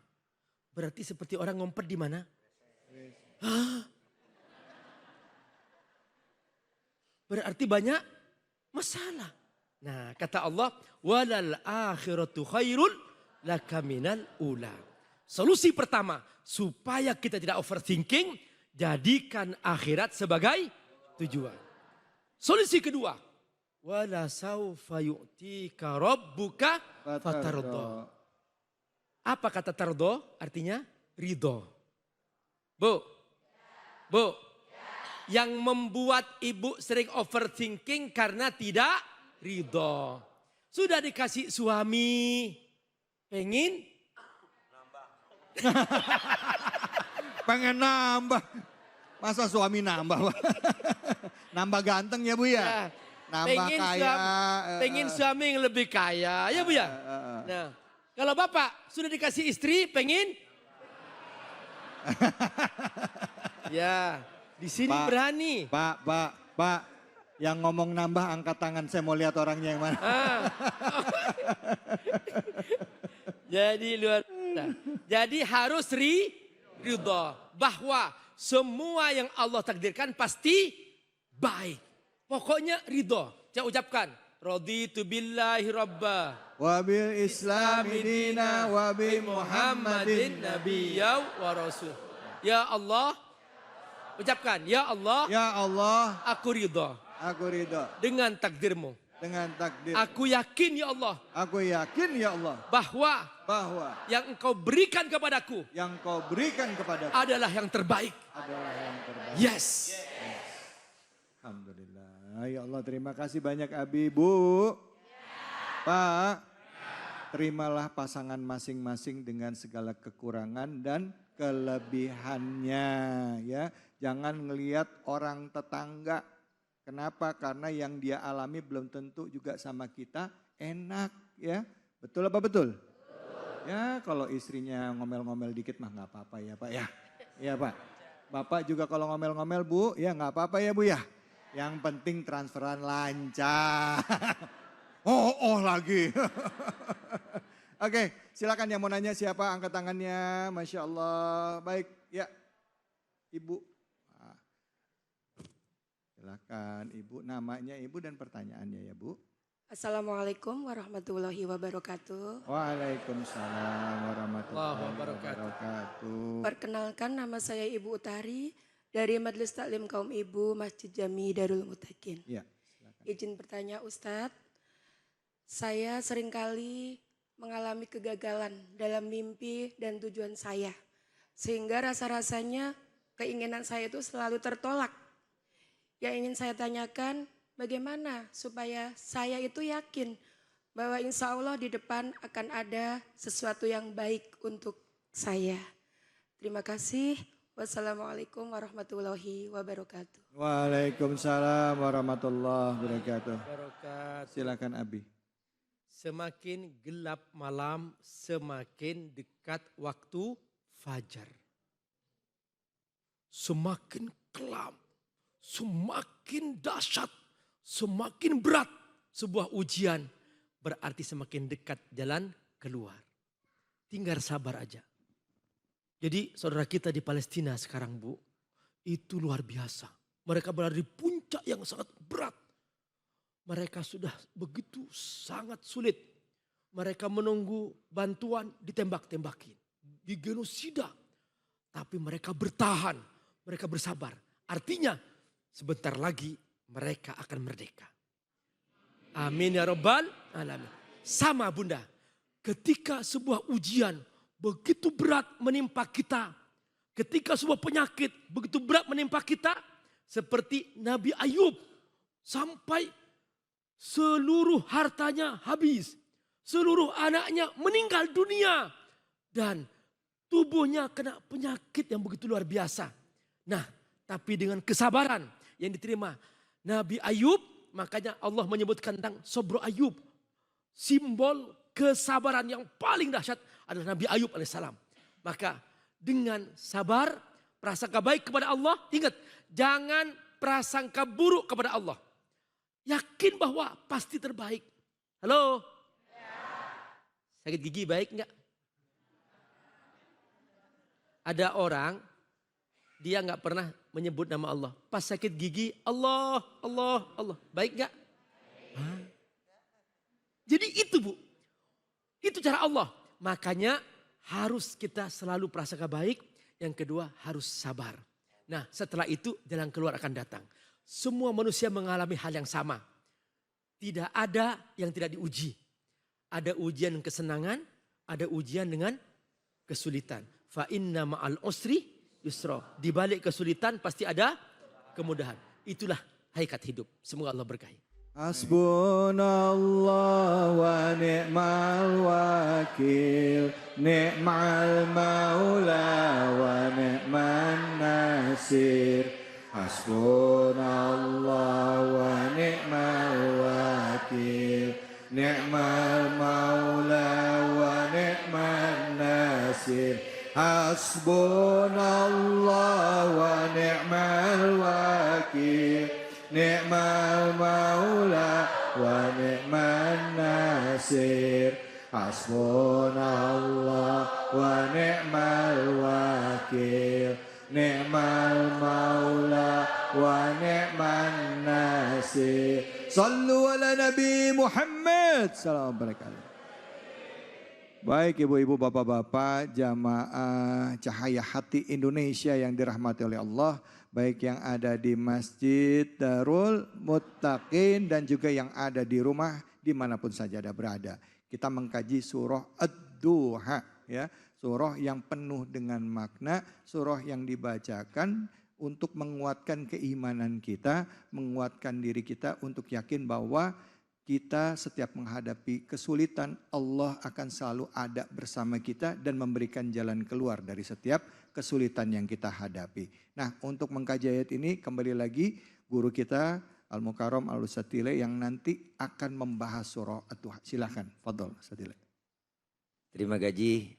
Berarti seperti orang ngompet di mana? Hah? Berarti banyak masalah. Nah, kata Allah, walal akhiratu khairul laka minal ula. Solusi pertama, supaya kita tidak overthinking, jadikan akhirat sebagai tujuan. Solusi kedua, wala saufa yu'tika rabbuka fatardo. Apa kata tardo? Artinya ridho. Bu, yang membuat ibu sering overthinking karena tidak ridho. Sudah dikasih suami, pengen Pengen nambah. Masa suami nambah? Nambah ganteng ya Bu ya? Nambah kaya. Pengen suami yang lebih kaya, ya Bu ya? Nah, kalau Bapak sudah dikasih istri, pengen? Ya, di sini Pak, berani. Pak. Yang ngomong nambah angkat tangan, saya mau lihat orangnya yang mana. Jadi luar biasa. Jadi harus ridho bahwa semua yang Allah takdirkan pasti baik. Pokoknya ridho. Saya ucapkan, raditu billahi rabba Wa bil islami dina wa bi Muhammadin nabiyya wa rasul. Ya Allah, ucapkan, ya Allah, Ya Allah, aku ridho aku ridho dengan takdirmu. dengan takdir. Aku yakin ya Allah Aku yakin ya Allah bahwa bahwa yang engkau berikan kepadaku yang kau berikan kepadaku adalah yang terbaik. adalah yang terbaik. Yes. Alhamdulillah. Ya Allah, terima kasih banyak Abi, Bu. Pak, terimalah pasangan masing-masing dengan segala kekurangan dan kelebihannya ya. Jangan ngelihat orang tetangga. Kenapa? Karena yang dia alami belum tentu juga sama kita enak ya. Betul apa betul? Ya kalau istrinya ngomel-ngomel dikit mah nggak apa-apa ya Pak ya. Iya Pak. Bapak juga kalau ngomel-ngomel Bu ya nggak apa-apa ya Bu ya. Yang penting transferan lancar. Oh lagi. Oke, silakan yang mau nanya siapa, angkat tangannya. Masya Allah. Baik, ya. Ibu. Nah, silakan Ibu, namanya Ibu dan pertanyaannya ya Bu. Assalamualaikum warahmatullahi wabarakatuh. Waalaikumsalam warahmatullahi wabarakatuh. Perkenalkan, nama saya Ibu Utari dari Majelis Taklim Kaum Ibu Masjid Jami Darul Mutakin. Ya, silakan. Izin bertanya Ustadz, saya seringkali mengalami kegagalan dalam mimpi dan tujuan saya. Sehingga rasa-rasanya keinginan saya itu selalu tertolak. Yang ingin saya tanyakan, bagaimana supaya saya itu yakin bahwa insya Allah di depan akan ada sesuatu yang baik untuk saya. Terima kasih. Wassalamualaikum warahmatullahi wabarakatuh. Waalaikumsalam warahmatullahi wabarakatuh. Barokat. Silakan Abi. Semakin gelap malam, semakin dekat waktu fajar. Semakin kelam, semakin dahsyat, semakin berat sebuah ujian. Berarti semakin dekat jalan keluar. Tinggal sabar aja. Jadi saudara kita di Palestina sekarang Bu, itu luar biasa. Mereka berada di puncak yang sangat berat. Mereka sudah begitu sangat sulit. Mereka menunggu bantuan ditembak-tembakin. Digenosida. Tapi mereka bertahan. Mereka bersabar. Artinya sebentar lagi mereka akan merdeka. Amin ya Rabbal alamin. Sama Bunda. Ketika sebuah ujian begitu berat menimpa kita. Ketika sebuah penyakit begitu berat menimpa kita. Seperti Nabi Ayub. Sampai seluruh hartanya habis. Seluruh anaknya meninggal dunia. Dan tubuhnya kena penyakit yang begitu luar biasa. Nah, tapi dengan kesabaran yang diterima Nabi Ayub, makanya Allah menyebutkan tentang Sobro Ayub. Simbol kesabaran yang paling dahsyat adalah Nabi Ayub alaihissalam. Maka dengan sabar, prasangka baik kepada Allah, ingat jangan prasangka buruk kepada Allah. Yakin bahwa pasti terbaik. Halo? Sakit gigi baik enggak? Ada orang, dia nggak pernah menyebut nama Allah. Pas sakit gigi, Allah, Allah, Allah. Baik nggak? Jadi itu Bu. Itu cara Allah. Makanya harus kita selalu prasangka baik. Yang kedua harus sabar. Nah setelah itu jalan keluar akan datang. Semua manusia mengalami hal yang sama. Tidak ada yang tidak diuji. Ada ujian kesenangan, ada ujian dengan kesulitan. Fa inna ma'al usri yusra. Di balik kesulitan pasti ada kemudahan. Itulah hakikat hidup. Semoga Allah berkahi. Hasbunallah wa ni'mal wakil, ni'mal maula wa ni'man nasir. Hasbunallah wa ni'mal wakil, ni'mal maula wa ni'man nasir. Hasbunallah wa ni'mal wakil, ni'mal maula wa ni'man nasir. Hasbunallah wa ni'mal wakil, ni'mal maula wa ni'man nasir. Sallu ala Nabi Muhammad. Assalamualaikum. Baik ibu-ibu, bapak-bapak, jamaah Cahaya Hati Indonesia yang dirahmati oleh Allah. Baik yang ada di Masjid Darul Muttaqin dan juga yang ada di rumah dimanapun saja Anda berada. Kita mengkaji surah Ad-Duha, ya, surah yang penuh dengan makna, surah yang dibacakan untuk menguatkan keimanan kita, menguatkan diri kita untuk yakin bahwa kita setiap menghadapi kesulitan, Allah akan selalu ada bersama kita dan memberikan jalan keluar dari setiap kesulitan yang kita hadapi. Nah, untuk mengkaji ayat ini kembali lagi guru kita Al-Mukarram Al-Satile yang nanti akan membahas surah Ad-Duha. Silakan, fadhol Satile. Terima kasih.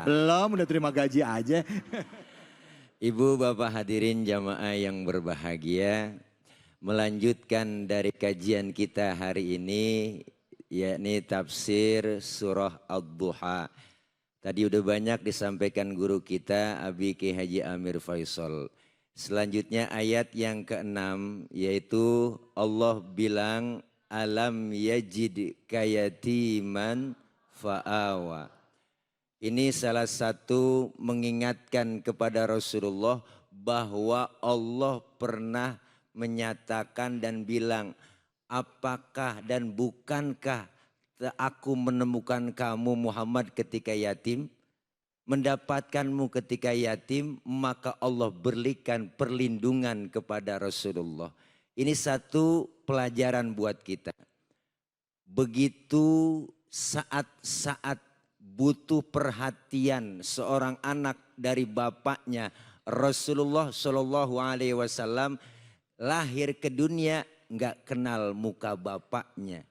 Belum, udah terima gaji aja. Ibu bapak hadirin jamaah yang berbahagia. Melanjutkan dari kajian kita hari ini, yakni tafsir surah Ad-Duha. Tadi udah banyak disampaikan guru kita Abi Ki Haji Amir Faisal. Selanjutnya ayat yang ke-6 yaitu Allah bilang alam yajid kayatiman fa'awa. Ini salah satu mengingatkan kepada Rasulullah bahwa Allah pernah menyatakan dan bilang, apakah dan bukankah aku menemukan kamu Muhammad ketika yatim? Mendapatkanmu ketika yatim, maka Allah berikan perlindungan kepada Rasulullah. Ini satu pelajaran buat kita. Begitu saat-saat butuh perhatian seorang anak dari bapaknya, Rasulullah Shallallahu Alaihi Wasallam lahir ke dunia nggak kenal muka bapaknya.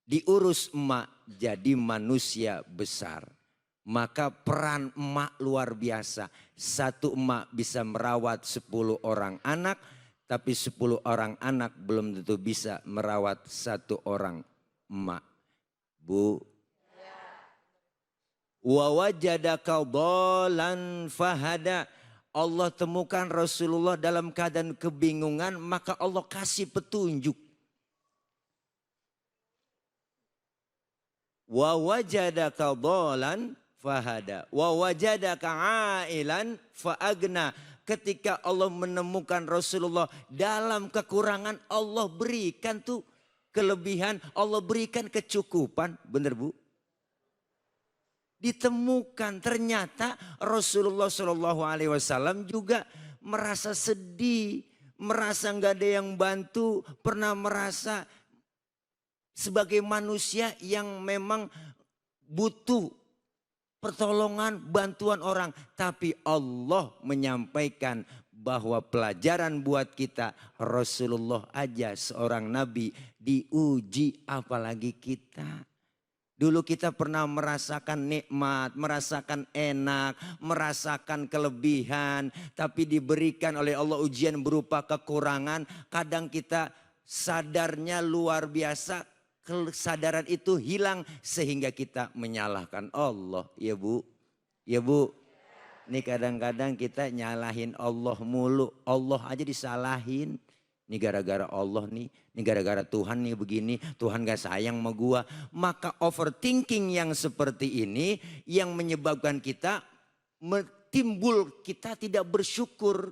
Diurus emak jadi manusia besar. Maka peran emak luar biasa. Satu emak bisa merawat 10 orang anak. Tapi 10 orang anak belum tentu bisa merawat 1 orang emak. Bu. Wa wajadaka dhalan fahada. Allah temukan Rasulullah dalam keadaan kebingungan, maka Allah kasih petunjuk. Wa wajadaka dhalan fahada, wa wajadaka ailan faagna. Ketika Allah menemukan Rasulullah dalam kekurangan, Allah berikan tuh kelebihan, Allah berikan kecukupan, benar Bu? ditemukan. Ternyata Rasulullah Shallallahu Alaihi Wasallam juga merasa sedih, merasa nggak ada yang bantu, pernah merasa sebagai manusia yang memang butuh pertolongan, bantuan orang. Tapi Allah menyampaikan bahwa pelajaran buat kita, Rasulullah aja seorang nabi diuji, apalagi kita. Dulu kita pernah merasakan nikmat, merasakan enak, merasakan kelebihan. Tapi diberikan oleh Allah ujian berupa kekurangan. Kadang kita sadarnya luar biasa, kesadaran itu hilang sehingga kita menyalahkan Allah. Ya Bu, ya Bu. Ini kadang-kadang kita nyalahin Allah mulu. Allah aja disalahin. Ini gara-gara Allah nih. Ini gara-gara Tuhan nih begini. Tuhan gak sayang sama gua. Maka overthinking yang seperti ini yang menyebabkan kita timbul kita tidak bersyukur.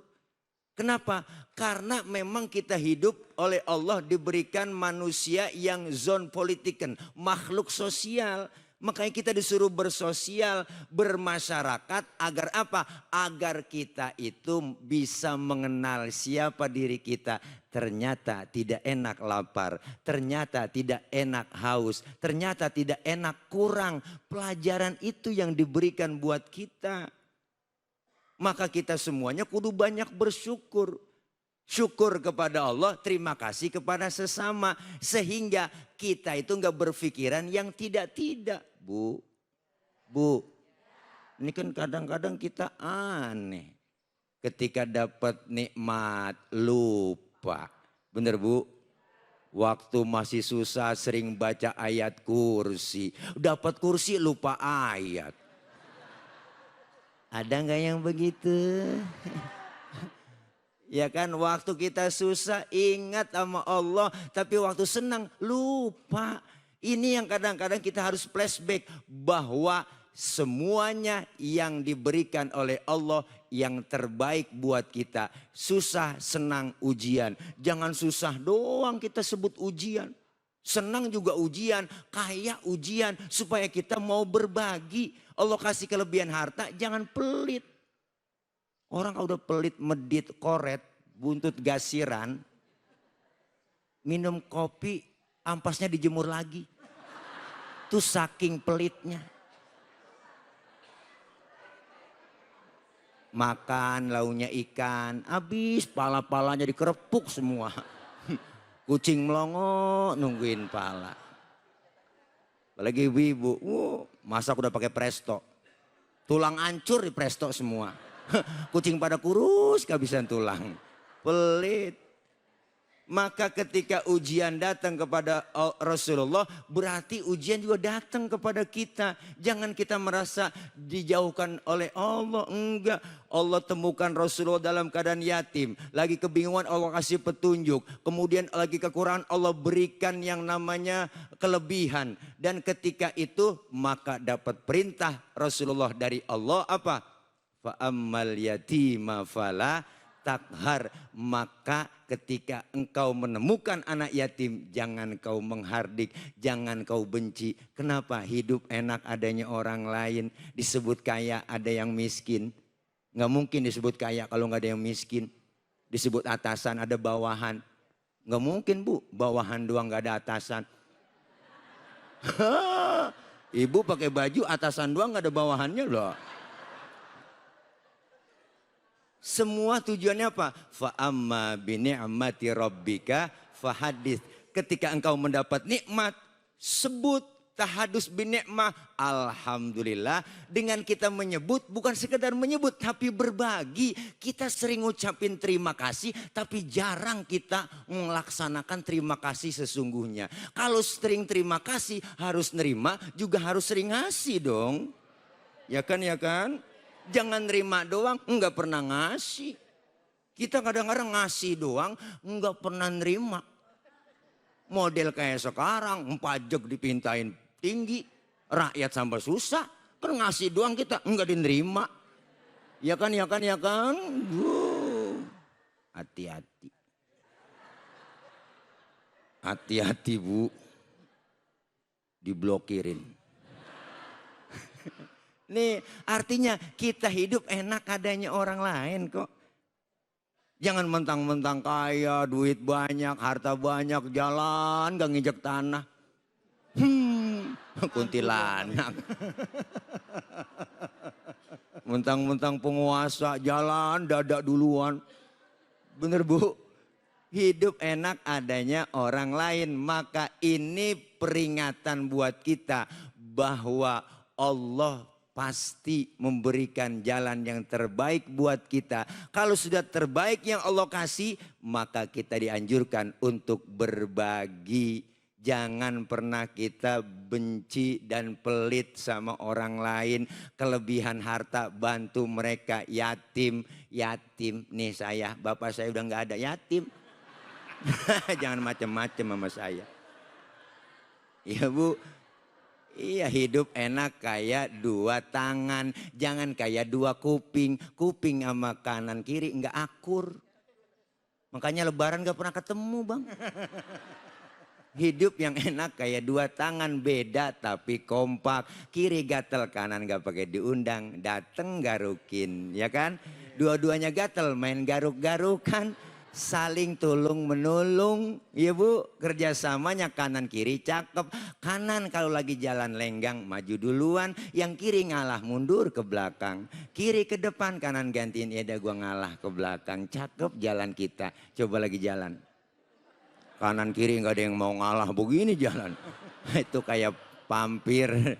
Kenapa? Karena memang kita hidup oleh Allah diberikan manusia yang zon politiken. Makhluk sosial. Makanya kita disuruh bersosial, bermasyarakat agar apa? Agar kita itu bisa mengenal siapa diri kita. Ternyata tidak enak lapar, ternyata tidak enak haus, ternyata tidak enak kurang. Pelajaran itu yang diberikan buat kita. Maka kita semuanya kudu banyak bersyukur. Syukur kepada Allah, terima kasih kepada sesama. Sehingga kita itu enggak berpikiran yang tidak-tidak. Bu, ini kan kadang-kadang kita aneh. Ketika dapat nikmat, lupa. Bener Bu? Waktu masih susah sering baca ayat kursi. Dapat kursi lupa ayat. Ada enggak yang begitu? Ya kan, waktu kita susah ingat sama Allah, tapi waktu senang lupa. Ini yang kadang-kadang kita harus flashback bahwa semuanya yang diberikan oleh Allah yang terbaik buat kita. Susah, senang, ujian. Jangan susah doang kita sebut ujian. Senang juga ujian, kaya ujian supaya kita mau berbagi. Allah kasih kelebihan harta, jangan pelit. Orang kalau udah pelit, medit, koret, buntut gasiran, minum kopi, ampasnya dijemur lagi. Tuh saking pelitnya. Makan launya ikan, habis pala-palanya dikerepuk semua. Kucing melongo nungguin pala. Apalagi ibu-ibu, masak udah pakai presto. Tulang hancur di presto semua. Kucing pada kurus kehabisan tulang. Pelit. Maka ketika ujian datang kepada Rasulullah, berarti ujian juga datang kepada kita. Jangan kita merasa dijauhkan oleh Allah. Enggak. Allah temukan Rasulullah dalam keadaan yatim. Lagi kebingungan Allah kasih petunjuk. Kemudian lagi kekurangan Allah berikan yang namanya kelebihan. Dan ketika itu maka dapat perintah Rasulullah dari Allah apa? Fa'ammal yatima fala takhar. Maka ketika engkau menemukan anak yatim, jangan kau menghardik, jangan kau benci. Kenapa? Hidup enak adanya orang lain, disebut kaya ada yang miskin. Nggak mungkin disebut kaya kalau nggak ada yang miskin. Disebut atasan ada bawahan. Nggak mungkin Bu, bawahan doang nggak ada atasan. Ibu pakai baju atasan doang nggak ada bawahannya loh. Semua tujuannya apa? Fa'amma bini'amati rabbika fahadith. Ketika engkau mendapat nikmat, sebut tahadus binikmah. Alhamdulillah. Dengan kita menyebut, bukan sekedar menyebut, tapi berbagi. Kita sering ngucapin terima kasih, tapi jarang kita melaksanakan terima kasih sesungguhnya. Kalau sering terima kasih, harus nerima, juga harus sering ngasih dong. Ya kan, ya kan? Jangan nerima doang, enggak pernah ngasih. Kita kadang-kadang ngasih doang, enggak pernah nerima. Model kayak sekarang, pajak dipintain tinggi, rakyat sampai susah. Kan ngasih doang kita, enggak diterima. Ya kan, ya kan, ya kan. Hati-hati. Hati-hati Bu, diblokirin. Nih artinya kita hidup enak adanya orang lain kok. Jangan mentang-mentang kaya, duit banyak, harta banyak, jalan gak nginjek tanah. Kuntilanak. Mentang-mentang penguasa, jalan dadak duluan. Bener Bu? Hidup enak adanya orang lain. Maka ini peringatan buat kita bahwa Allah pasti memberikan jalan yang terbaik buat kita. Kalau sudah terbaik yang Allah kasih, maka kita dianjurkan untuk berbagi. Jangan pernah kita benci dan pelit sama orang lain. Kelebihan harta bantu mereka yatim. Yatim, nih saya, bapak saya udah gak ada, yatim. Jangan macam-macam sama saya. Iya Bu. Iya hidup enak kayak dua tangan, jangan kayak dua kuping. Kuping sama kanan kiri nggak akur. Makanya lebaran gak pernah ketemu Bang. Hidup yang enak kayak dua tangan, beda tapi kompak. Kiri gatel, kanan gak pakai diundang, dateng garukin, ya kan? Dua-duanya gatel, main garuk-garukan. Saling tolong menolong, ya Bu, kerjasamanya kanan kiri cakep. Kanan kalau lagi jalan lenggang maju duluan, yang kiri ngalah mundur ke belakang. Kiri ke depan, kanan gantiin, ya gua ngalah ke belakang. Cakep jalan kita, coba lagi jalan. Kanan kiri nggak ada yang mau ngalah, begini jalan. Itu kayak pampir,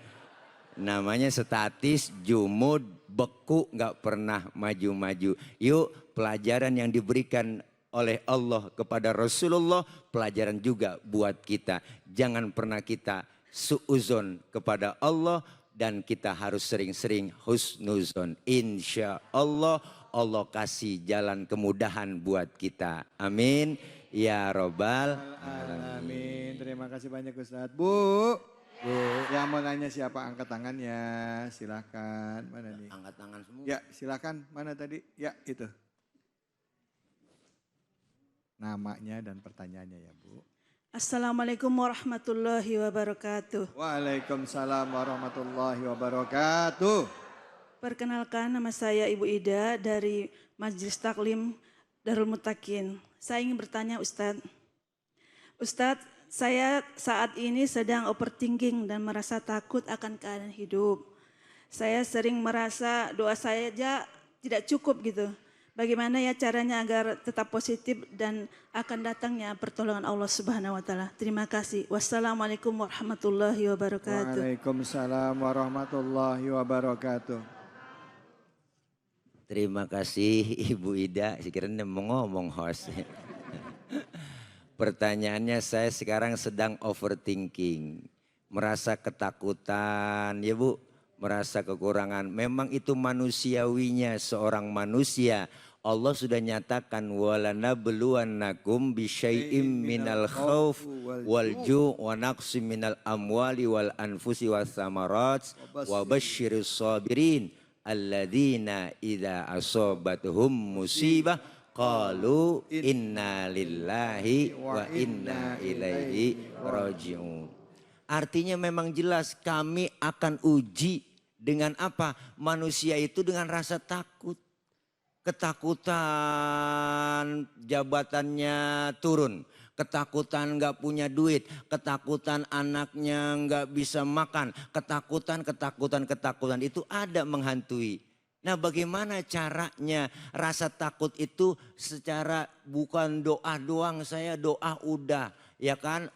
namanya statis, jumud, beku, nggak pernah maju-maju. Yuk pelajaran yang diberikan oleh Allah kepada Rasulullah, pelajaran juga buat kita. Jangan pernah kita suuzon kepada Allah dan kita harus sering-sering husnuzon. Insya Allah, Allah kasih jalan kemudahan buat kita. Amin. Ya Robbal Alamin. Terima kasih banyak Ustadz. Bu, yang mau nanya siapa angkat tangannya? Silakan. Mana nih? Angkat tangan semua. Ya silakan. Mana tadi? Ya itu. Namanya dan pertanyaannya ya Bu. Assalamualaikum warahmatullahi wabarakatuh. Waalaikumsalam warahmatullahi wabarakatuh. Perkenalkan, nama saya Ibu Ida dari Majelis Taklim Darul Muttaqin. Saya ingin bertanya Ustadz. Ustadz, saya saat ini sedang overthinking dan merasa takut akan keadaan hidup. Saya sering merasa doa saya aja tidak cukup gitu. Bagaimana ya caranya agar tetap positif dan akan datangnya pertolongan Allah Subhanahu wa taala. Terima kasih. Wassalamualaikum warahmatullahi wabarakatuh. Waalaikumsalam warahmatullahi wabarakatuh. Terima kasih Ibu Ida. Sekiranya mau ngomong host. Pertanyaannya, saya sekarang sedang overthinking. Merasa ketakutan ya Bu. Merasa kekurangan. Memang itu manusiawinya seorang manusia. Allah sudah nyatakan walanabluwannakum bisyai'im minal khauf wal ju' wa naqsim minal amwali wal anfusi was samarat wa basyiris sabirin alladzina idza asabatuhum musibah qalu inna lillahi wa inna ilaihi raji'un. Artinya memang jelas kami akan uji dengan apa? Manusia itu dengan rasa takut. Ketakutan jabatannya turun, ketakutan nggak punya duit, ketakutan anaknya nggak bisa makan, ketakutan itu ada menghantui. Nah bagaimana caranya rasa takut itu secara bukan doa doang, saya doa udah ya kan.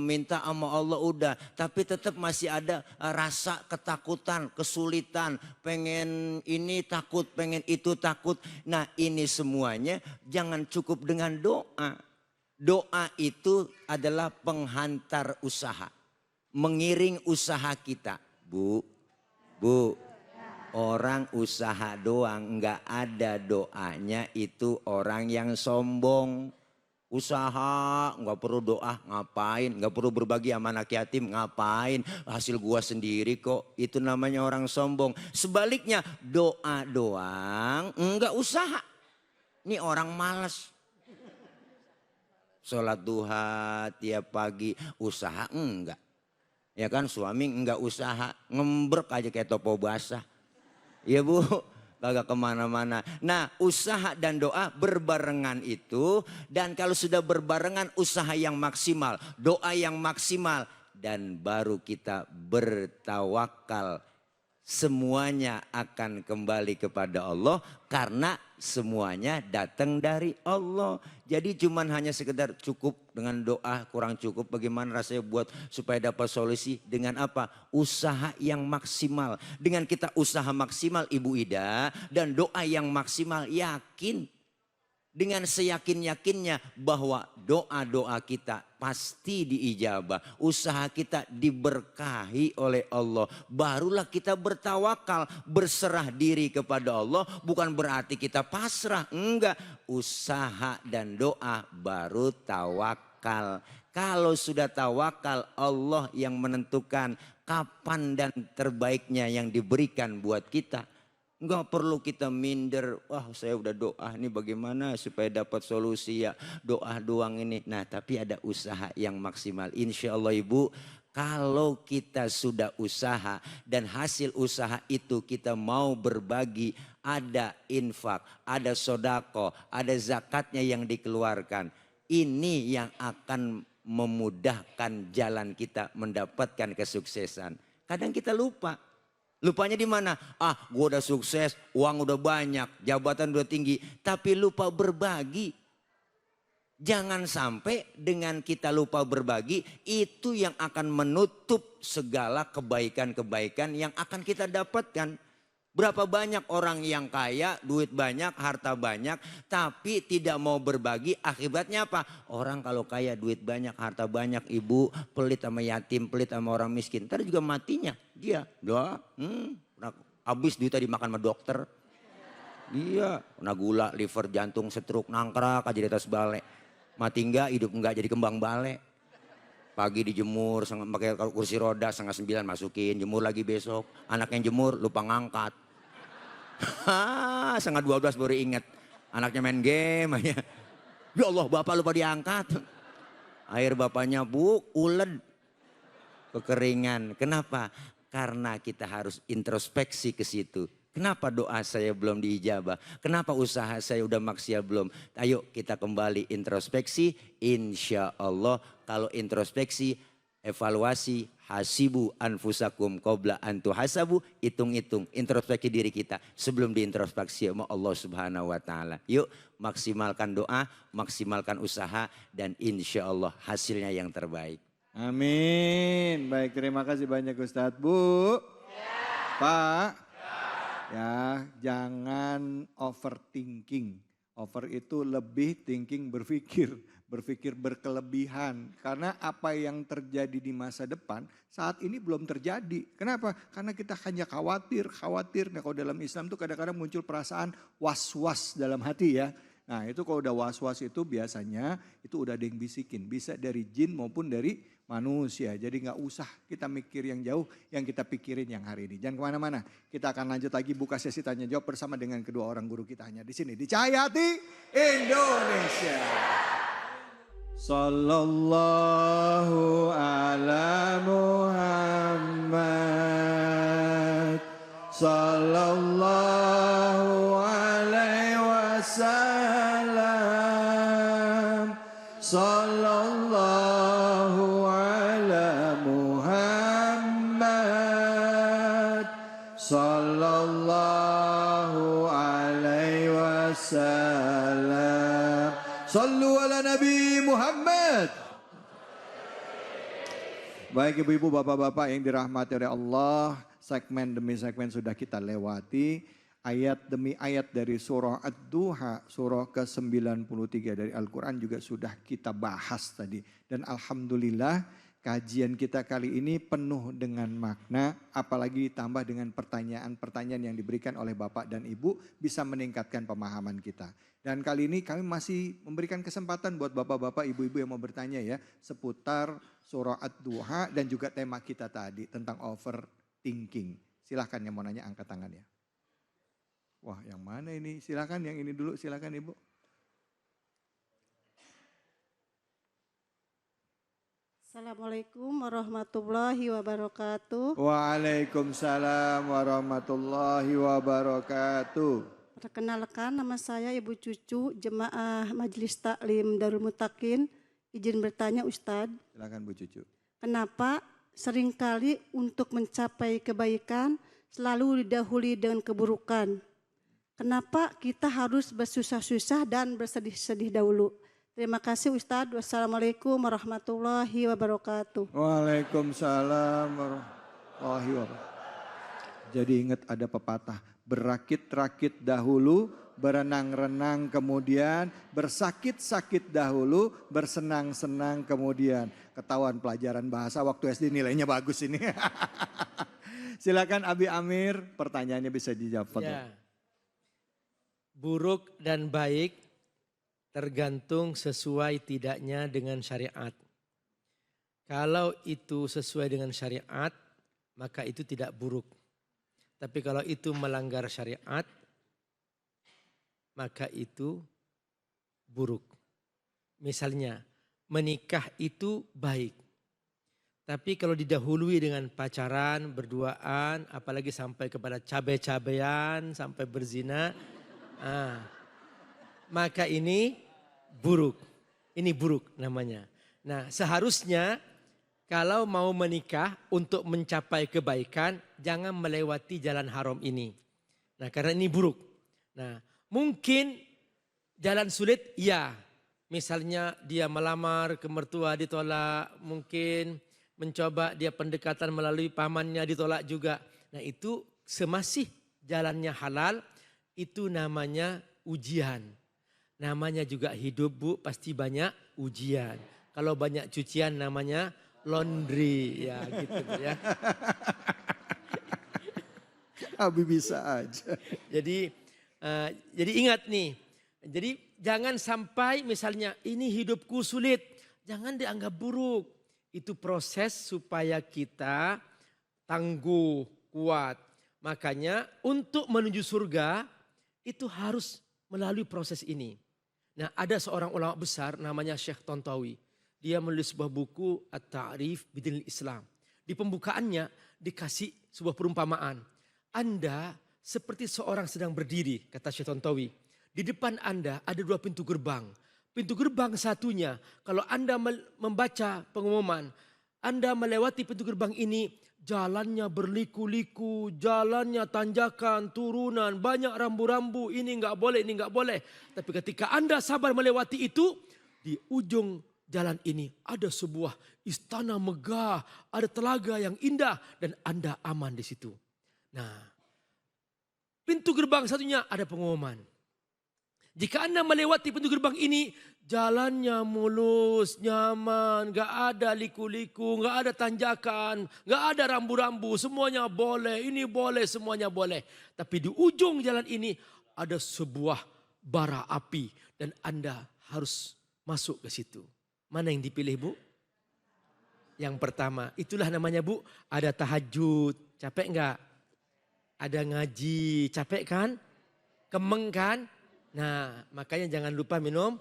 Minta sama Allah udah, tapi tetap masih ada rasa ketakutan, kesulitan, pengen ini takut, pengen itu takut. Nah ini semuanya jangan cukup dengan doa. Doa itu adalah penghantar usaha, mengiring usaha kita. Bu, orang usaha doang nggak ada doanya itu orang yang sombong. Usaha nggak perlu doa, ngapain? Nggak perlu berbagi sama anak yatim, ngapain? Hasil gua sendiri kok. Itu namanya orang sombong. Sebaliknya doa doang nggak usaha. Ini orang malas. Sholat duha tiap pagi, usaha enggak. Ya kan, suami enggak usaha, ngembrek aja kayak topo basah. Ya Bu, kagak kemana-mana. Nah, usaha dan doa berbarengan itu. Dan kalau sudah berbarengan, usaha yang maksimal, doa yang maksimal. Dan baru kita bertawakal. Semuanya akan kembali kepada Allah karena semuanya datang dari Allah. Jadi cuman hanya sekedar cukup dengan doa kurang cukup, bagaimana rasanya buat supaya dapat solusi dengan apa? Usaha yang maksimal. Dengan kita usaha maksimal Ibu Ida dan doa yang maksimal, yakin dengan seyakin-yakinnya bahwa doa-doa kita pasti diijabah. Usaha kita diberkahi oleh Allah. Barulah kita bertawakal, berserah diri kepada Allah. Bukan berarti kita pasrah, enggak. Usaha dan doa baru tawakal. Kalau sudah tawakal, Allah yang menentukan kapan dan terbaiknya yang diberikan buat kita. Enggak perlu kita minder, wah saya udah doa ini bagaimana supaya dapat solusi ya, doa doang ini. Nah tapi ada usaha yang maksimal. Insya Allah Ibu, kalau kita sudah usaha dan hasil usaha itu kita mau berbagi, ada infak, ada sodako, ada zakatnya yang dikeluarkan. Ini yang akan memudahkan jalan kita mendapatkan kesuksesan. Kadang kita lupa. Lupanya di mana? Ah, gue udah sukses, uang udah banyak, jabatan udah tinggi, tapi lupa berbagi. Jangan sampai dengan kita lupa berbagi, itu yang akan menutup segala kebaikan-kebaikan yang akan kita dapatkan. Berapa banyak orang yang kaya, duit banyak, harta banyak, tapi tidak mau berbagi, akibatnya apa? Orang kalau kaya, duit banyak, harta banyak, ibu pelit sama yatim, pelit sama orang miskin. Ntar juga matinya dia. Habis duitnya dimakan sama dokter. Iya, kena gula, liver, jantung, stroke, nangkrak aja di atas balai. Mati enggak, hidup enggak, jadi kembang balai. Pagi dijemur, pakai kursi roda, 8:30 masukin, jemur lagi besok. Anak yang jemur lupa ngangkat. 11:30 baru ingat. Anaknya main game aja. Ya Allah, bapak lupa diangkat. Air bapaknya ulen. Kekeringan. Kenapa? Karena kita harus introspeksi ke situ. Kenapa doa saya belum diijabah? Kenapa usaha saya udah maksimal belum? Ayo kita kembali introspeksi. Insya Allah kalau introspeksi, evaluasi, hasibu anfusakum qabla antu hasabu, hitung-hitung, introspeksi diri kita sebelum diintrospeksi sama Allah Subhanahu wa taala. Yuk maksimalkan doa, maksimalkan usaha dan insya Allah hasilnya yang terbaik. Amin. Baik, terima kasih banyak Ustadz. Bu, Pak. Ya, jangan overthinking. Over itu lebih, thinking berpikir. Berpikir berkelebihan. Karena apa yang terjadi di masa depan saat ini belum terjadi. Kenapa? Karena kita hanya khawatir. Nah kalau dalam Islam tuh kadang-kadang muncul perasaan was-was dalam hati ya. Nah itu kalau udah was-was itu biasanya itu udah ada yang bisikin. Bisa dari jin maupun dari manusia. Jadi nggak usah kita mikir yang jauh, yang kita pikirin yang hari ini. Jangan kemana-mana. Kita akan lanjut lagi buka sesi tanya jawab bersama dengan kedua orang guru kita hanya di sini di Cahayati Indonesia. Sallallahu ala Muhammad. Sallallahu alaihi wasallam. Sallallahu ala Muhammad. Sallallahu alaihi wasallam. Sallu ala Nabi Muhammad. Baik ibu-ibu, bapak-bapak yang dirahmati oleh Allah, segmen demi segmen sudah kita lewati. Ayat demi ayat dari surah Ad-Duha, surah ke-93 dari Al-Quran juga sudah kita bahas tadi. Dan alhamdulillah kajian kita kali ini penuh dengan makna, apalagi ditambah dengan pertanyaan-pertanyaan yang diberikan oleh Bapak dan Ibu bisa meningkatkan pemahaman kita. Dan kali ini kami masih memberikan kesempatan buat Bapak-Bapak, Ibu-Ibu yang mau bertanya ya seputar surah Ad-Duha dan juga tema kita tadi tentang overthinking. Silahkan yang mau nanya angkat tangannya. Wah yang mana ini? Silahkan yang ini dulu, silahkan Ibu. Assalamualaikum warahmatullahi wabarakatuh. Waalaikumsalam warahmatullahi wabarakatuh. Perkenalkan, nama saya Ibu Cucu, jemaah Majelis Taklim Darul Mutakin. Izin bertanya Ustadz, Silakan Bu Cucu. kenapa seringkali untuk mencapai kebaikan selalu didahului dengan keburukan? Kenapa kita harus bersusah-susah dan bersedih-sedih dahulu? Terima kasih Ustadz. Wassalamualaikum warahmatullahi wabarakatuh. Waalaikumsalam warahmatullahi wabarakatuh. Jadi ingat ada pepatah, berakit-rakit dahulu, berenang-renang kemudian, bersakit-sakit dahulu, bersenang-senang kemudian. Ketahuan pelajaran bahasa waktu SD nilainya bagus ini. Silakan Abi Amir, pertanyaannya bisa dijawab. Ya. Buruk dan baik tergantung sesuai tidaknya dengan syariat. Kalau itu sesuai dengan syariat, maka itu tidak buruk. Tapi kalau itu melanggar syariat, maka itu buruk. Misalnya, menikah itu baik. Tapi kalau didahului dengan pacaran, berduaan, apalagi sampai kepada cabai-cabean, sampai berzina, maka ini buruk. Ini buruk namanya. Nah, seharusnya kalau mau menikah untuk mencapai kebaikan, jangan melewati jalan haram ini. Nah, karena ini buruk. Nah, mungkin jalan sulit, ya. Misalnya dia melamar ke mertua ditolak, mungkin mencoba dia pendekatan melalui pamannya ditolak juga. Nah, itu semasih jalannya halal, itu namanya ujian. Namanya juga hidup Bu, pasti banyak ujian. Kalau banyak cucian namanya laundry, ya gitu ya. Abi bisa aja. Jadi ingat nih, jadi jangan sampai misalnya ini hidupku sulit, jangan dianggap buruk. Itu proses supaya kita tangguh, kuat. Makanya untuk menuju surga itu harus melalui proses ini. Nah, ada seorang ulama besar namanya Syekh Tontowi. Dia menulis sebuah buku At-Ta'rif Bidinil Islam. Di pembukaannya dikasih sebuah perumpamaan. Anda seperti seorang sedang berdiri, kata Syekh Tontowi. Di depan Anda ada dua pintu gerbang. Pintu gerbang satunya, kalau Anda membaca pengumuman, Anda melewati pintu gerbang ini, jalannya berliku-liku, jalannya tanjakan, turunan, banyak rambu-rambu, ini enggak boleh, ini enggak boleh. Tapi ketika Anda sabar melewati itu, di ujung jalan ini ada sebuah istana megah, ada telaga yang indah dan Anda aman di situ. Nah, pintu gerbang satunya ada pengumuman. Jika Anda melewati pintu gerbang ini, jalannya mulus, nyaman, gak ada liku-liku, gak ada tanjakan, gak ada rambu-rambu, semuanya boleh, ini boleh, semuanya boleh. Tapi di ujung jalan ini ada sebuah bara api dan Anda harus masuk ke situ. Mana yang dipilih Bu? Yang pertama, itulah namanya Bu, ada tahajud, capek gak? Ada ngaji, capek kan? Kemeng kan? Nah, makanya jangan lupa minum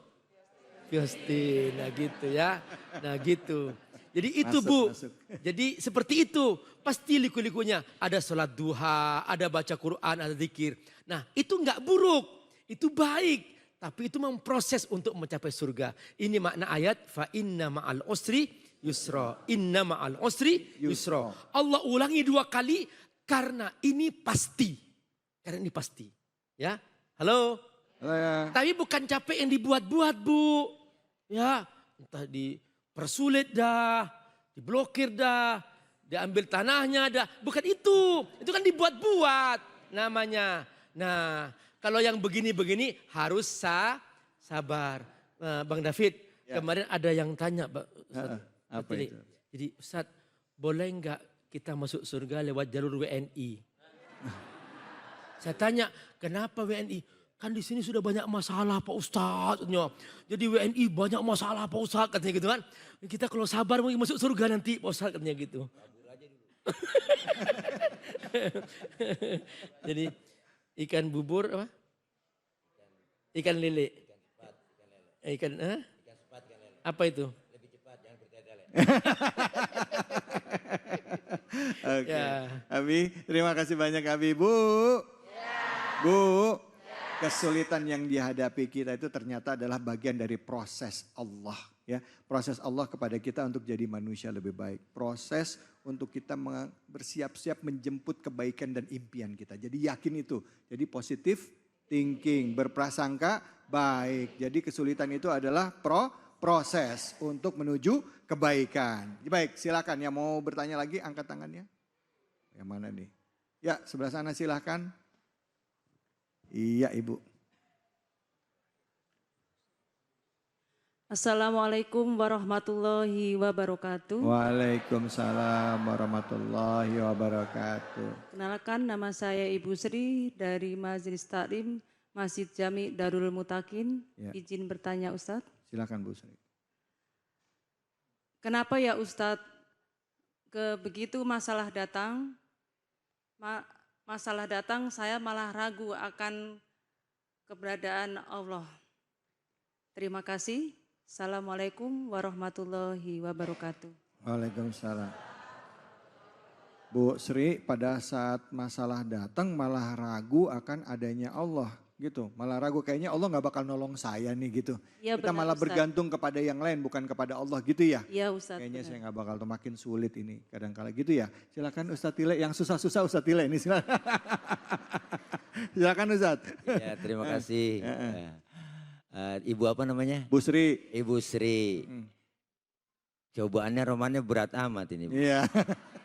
Fiostin. Nah gitu ya. Nah gitu. Jadi itu Bu. Jadi seperti itu. Pasti liku-likunya. Ada sholat duha, ada baca Quran, ada zikir. Nah itu enggak buruk. Itu baik. Tapi itu memproses untuk mencapai surga. Ini makna ayat. Fa inna ma'al usri yusra. Inna ma'al usri yusra. Allah ulangi 2 kali. Karena ini pasti. Karena ini pasti. Ya. Halo. Tapi bukan capek yang dibuat-buat Bu. Ya, entah dipersulit dah, diblokir dah, diambil tanahnya dah. Bukan itu kan dibuat-buat namanya. Nah, kalau yang begini-begini harus sabar. Nah, Bang David, kemarin ada yang tanya, Apa itu? Jadi Ustadz, boleh enggak kita masuk surga lewat jalur WNI? Saya tanya, kenapa WNI? Kan di sini sudah banyak masalah Pak Ustadz. Jadi WNI banyak masalah Pak Ustadz katanya gitu kan. Kita kalau sabar mau masuk surga nanti Pak Ustadz katanya gitu. Jadi ikan bubur apa? Ikan lele. Ikan sepat, ikan lele. Apa itu? Lebih cepat, jangan bertele-tele. Oke. Ya. Abi, terima kasih banyak Abi. Bu. Bu. Kesulitan yang dihadapi kita itu ternyata adalah bagian dari proses Allah. Ya, proses Allah kepada kita untuk jadi manusia lebih baik. Proses untuk kita bersiap-siap menjemput kebaikan dan impian kita. Jadi yakin itu. Jadi positif thinking, berprasangka baik. Jadi kesulitan itu adalah proses untuk menuju kebaikan. Baik, silakan yang mau bertanya lagi angkat tangannya. Yang mana nih? Ya, sebelah sana silakan. Iya, Ibu. Assalamualaikum warahmatullahi wabarakatuh. Waalaikumsalam warahmatullahi wabarakatuh. Kenalkan, nama saya Ibu Sri dari Majelis Taklim Masjid Jami Darul Mutakin. Ya. Izin bertanya Ustadz. Silakan Bu Sri. Kenapa ya Ustadz begitu masalah datang, saya malah ragu akan keberadaan Allah. Terima kasih. Assalamualaikum warahmatullahi wabarakatuh. Waalaikumsalam. Bu Sri, pada saat masalah datang malah ragu akan adanya Allah gitu. Malah ragu kayaknya Allah nggak bakal nolong saya nih gitu. Ya, Kita benar, malah Ustadz. bergantung kepada yang lain bukan kepada Allah gitu ya. Iya Ustadz. Kayaknya benar. saya nggak bakal tuh makin sulit ini kadang-kala gitu ya. Silakan Ustadz Tile, yang susah-susah Ustadz Tile ini silakan. Silakan Ustadz. Ya, terima kasih. Ibu apa namanya? Bu Sri. Ibu Sri. Cobaannya romannya berat amat ini, Bu. Iya.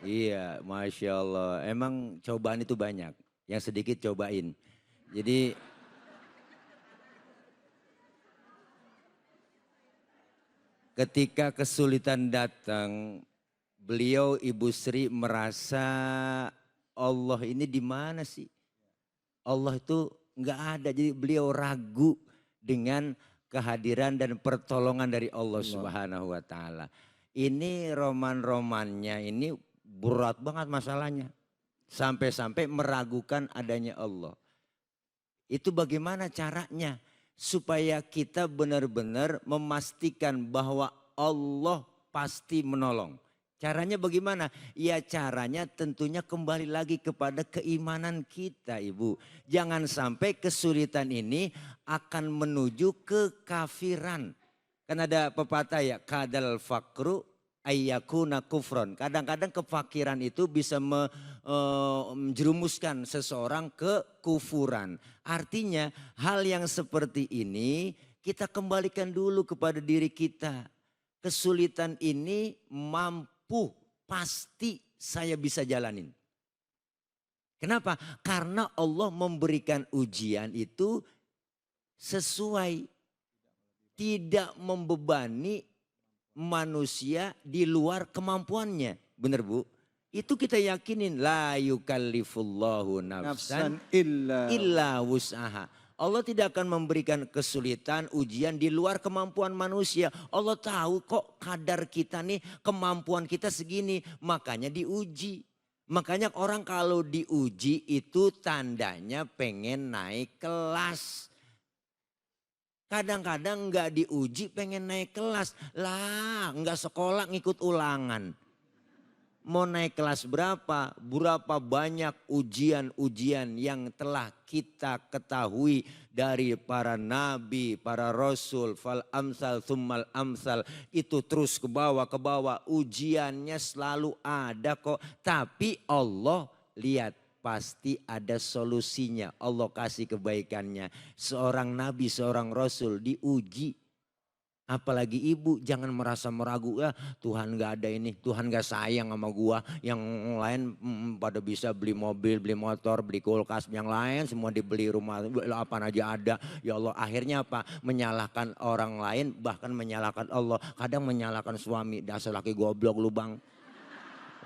Iya, Masya Allah. Emang cobaan itu banyak. Yang sedikit cobain. Jadi ketika kesulitan datang, beliau Ibu Sri merasa Allah ini di mana sih? Allah itu nggak ada. Jadi beliau ragu dengan kehadiran dan pertolongan dari Allah Subhanahu wa taala. Ini roman-romannya ini berat banget masalahnya. Sampai-sampai meragukan adanya Allah. Itu bagaimana caranya? Supaya kita benar-benar memastikan bahwa Allah pasti menolong. Caranya bagaimana? Ya caranya tentunya kembali lagi kepada keimanan kita Ibu. Jangan sampai kesulitan ini akan menuju kekafiran. Kan ada pepatah ya, kadal fakru ayyakuna kufron. Kadang-kadang kefakiran itu bisa menjerumuskan seseorang ke kufuran. Artinya hal yang seperti ini kita kembalikan dulu kepada diri kita. Kesulitan ini pasti saya bisa jalanin. Kenapa? Karena Allah memberikan ujian itu sesuai. Tidak membebani manusia di luar kemampuannya. Benar Bu? Itu kita yakinin. La yukallifullahu nafsan illa wus'aha. Allah tidak akan memberikan kesulitan, ujian di luar kemampuan manusia. Allah tahu kok kadar kita nih, kemampuan kita segini. Makanya diuji. Makanya orang kalau diuji itu tandanya pengen naik kelas. Kadang-kadang nggak diuji pengen naik kelas. Lah nggak sekolah ngikut ulangan. Mau naik kelas berapa? Berapa banyak ujian-ujian yang telah kita ketahui dari para nabi, para rasul, fal amsal thummal amsal. Itu terus ke bawah. Ujiannya selalu ada kok. Tapi Allah lihat pasti ada solusinya. Allah kasih kebaikannya. Seorang nabi, seorang rasul diuji. Apalagi ibu jangan merasa meragu, ya Tuhan gak ada ini, Tuhan gak sayang sama gua. Yang lain pada bisa beli mobil, beli motor, beli kulkas, yang lain semua dibeli rumah, apa aja ada. Ya Allah akhirnya apa? Menyalahkan orang lain bahkan menyalahkan Allah. Kadang menyalahkan suami, dasar laki goblok lu bang.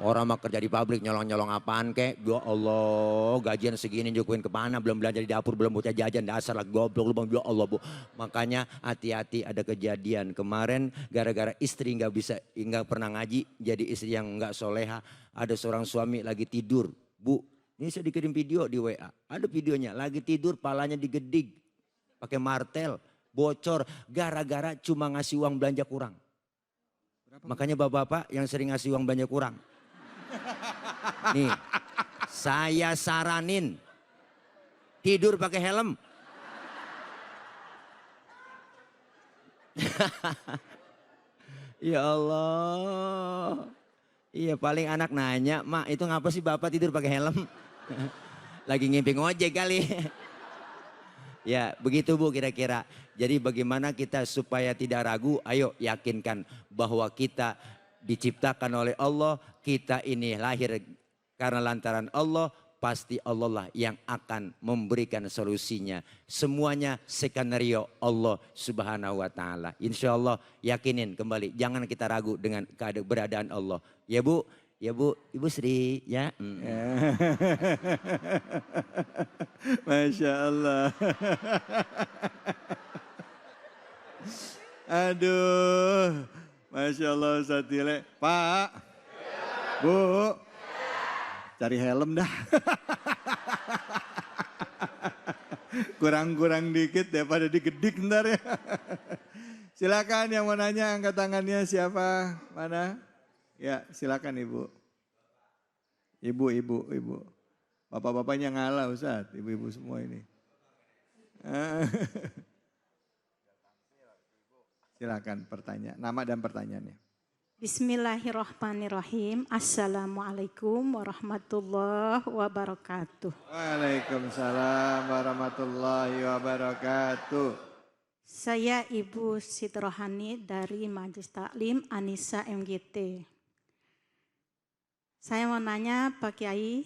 Orang mah kerja di pabrik nyolong-nyolong apaan kek. Ya Allah gajian segini jukuin kemana. Belum belanja di dapur, belum bocah jajan. Dasar lagi goblok lu bang. Ya Allah Bu. Makanya hati-hati ada kejadian. Kemarin gara-gara istri nggak pernah ngaji. Jadi istri yang nggak soleha. Ada seorang suami lagi tidur. Bu ini saya dikirim video di WA. Ada videonya lagi tidur palanya digedig. Pakai martel. Bocor gara-gara cuma ngasih uang belanja kurang. Makanya bapak-bapak yang sering ngasih uang belanja kurang. Nih, saya saranin tidur pakai helm. Ya Allah. Iya, paling anak nanya, "Mak, itu ngapa sih bapak tidur pakai helm?" Lagi ngimpi ngojek kali. Ya, begitu Bu kira-kira. Jadi bagaimana kita supaya tidak ragu, ayo yakinkan bahwa kita diciptakan oleh Allah, kita ini lahir karena lantaran Allah, pasti Allah lah yang akan memberikan solusinya. Semuanya skenario Allah Subhanahu wa taala. Insya Allah yakinin kembali, jangan kita ragu dengan keberadaan Allah. Ya Bu, Ibu Sri ya. Masya Allah. Aduh, Masya Allah Ustaz Tile. Pak, Bu, cari helm dah. Kurang-kurang dikit daripada digedik ntar ya. Silakan yang mau nanya, angkat tangannya siapa? Mana? Ya, silakan Ibu. Ibu. Bapak-bapaknya ngalah Ustaz, ibu-ibu semua ini. Silakan pertanyaan, nama dan pertanyaannya. Bismillahirrahmanirrahim. Assalamualaikum warahmatullahi wabarakatuh. Waalaikumsalam warahmatullahi wabarakatuh. Saya Ibu Siti Rohani dari Majelis Taklim Anissa MGT. Saya mau nanya Pak Kiai,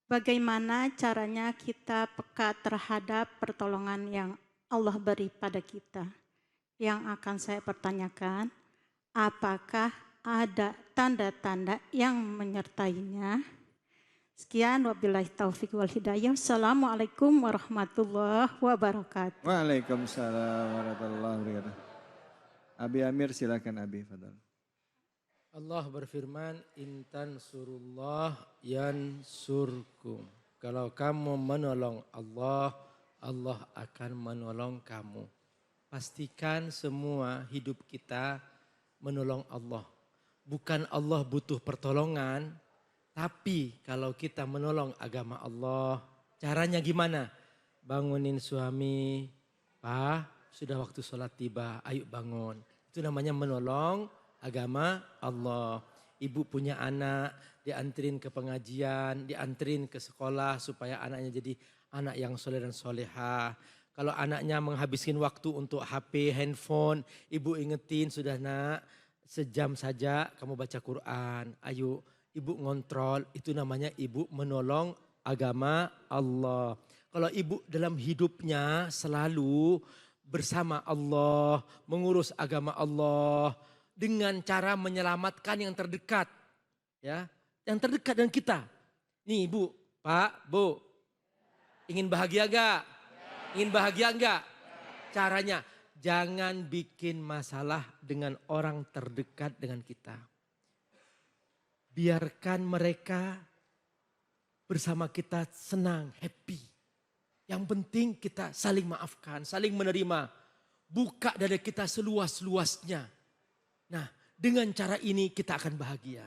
bagaimana caranya kita peka terhadap pertolongan yang Allah beri pada kita? Yang akan saya pertanyakan, apakah ada tanda-tanda yang menyertainya? Sekian, wabillahi taufiq wal hidayah. Assalamualaikum warahmatullahi wabarakatuh. Waalaikumsalam warahmatullahi wabarakatuh. Abi Amir silakan Abi, fadal. Allah berfirman, intan surullah yansurkum. Kalau kamu menolong Allah, Allah akan menolong kamu. Pastikan semua hidup kita menolong Allah. Bukan Allah butuh pertolongan, tapi kalau kita menolong agama Allah, caranya gimana? Bangunin suami, Pak, sudah waktu sholat tiba, ayo bangun. Itu namanya menolong agama Allah. Ibu punya anak, dianterin ke pengajian, dianterin ke sekolah supaya anaknya jadi anak yang soleh dan solehah. Kalau anaknya menghabiskan waktu untuk HP, handphone, ibu ingetin, sudah nak, sejam saja kamu baca Quran. Ayo, ibu ngontrol, itu namanya ibu menolong agama Allah. Kalau ibu dalam hidupnya selalu bersama Allah, mengurus agama Allah, dengan cara menyelamatkan yang terdekat. Ya, yang terdekat dengan kita. Nih Ibu, Pak, Bu, ingin bahagia gak? Ingin bahagia enggak? Caranya, jangan bikin masalah dengan orang terdekat dengan kita. Biarkan mereka bersama kita senang, happy. Yang penting kita saling maafkan, saling menerima. Buka dada kita seluas-luasnya. Nah, dengan cara ini kita akan bahagia.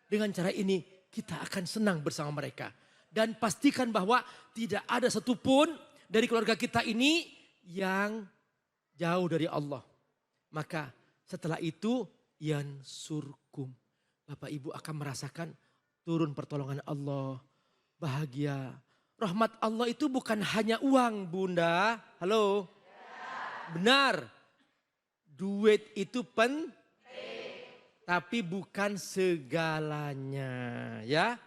Dengan cara ini kita akan senang bersama mereka. Dan pastikan bahwa tidak ada satupun dari keluarga kita ini yang jauh dari Allah. Maka setelah itu yansurkum. Bapak Ibu akan merasakan turun pertolongan Allah. Bahagia. Rahmat Allah itu bukan hanya uang Bunda. Halo? Benar. Duit itu penting. Tapi bukan segalanya. Ya.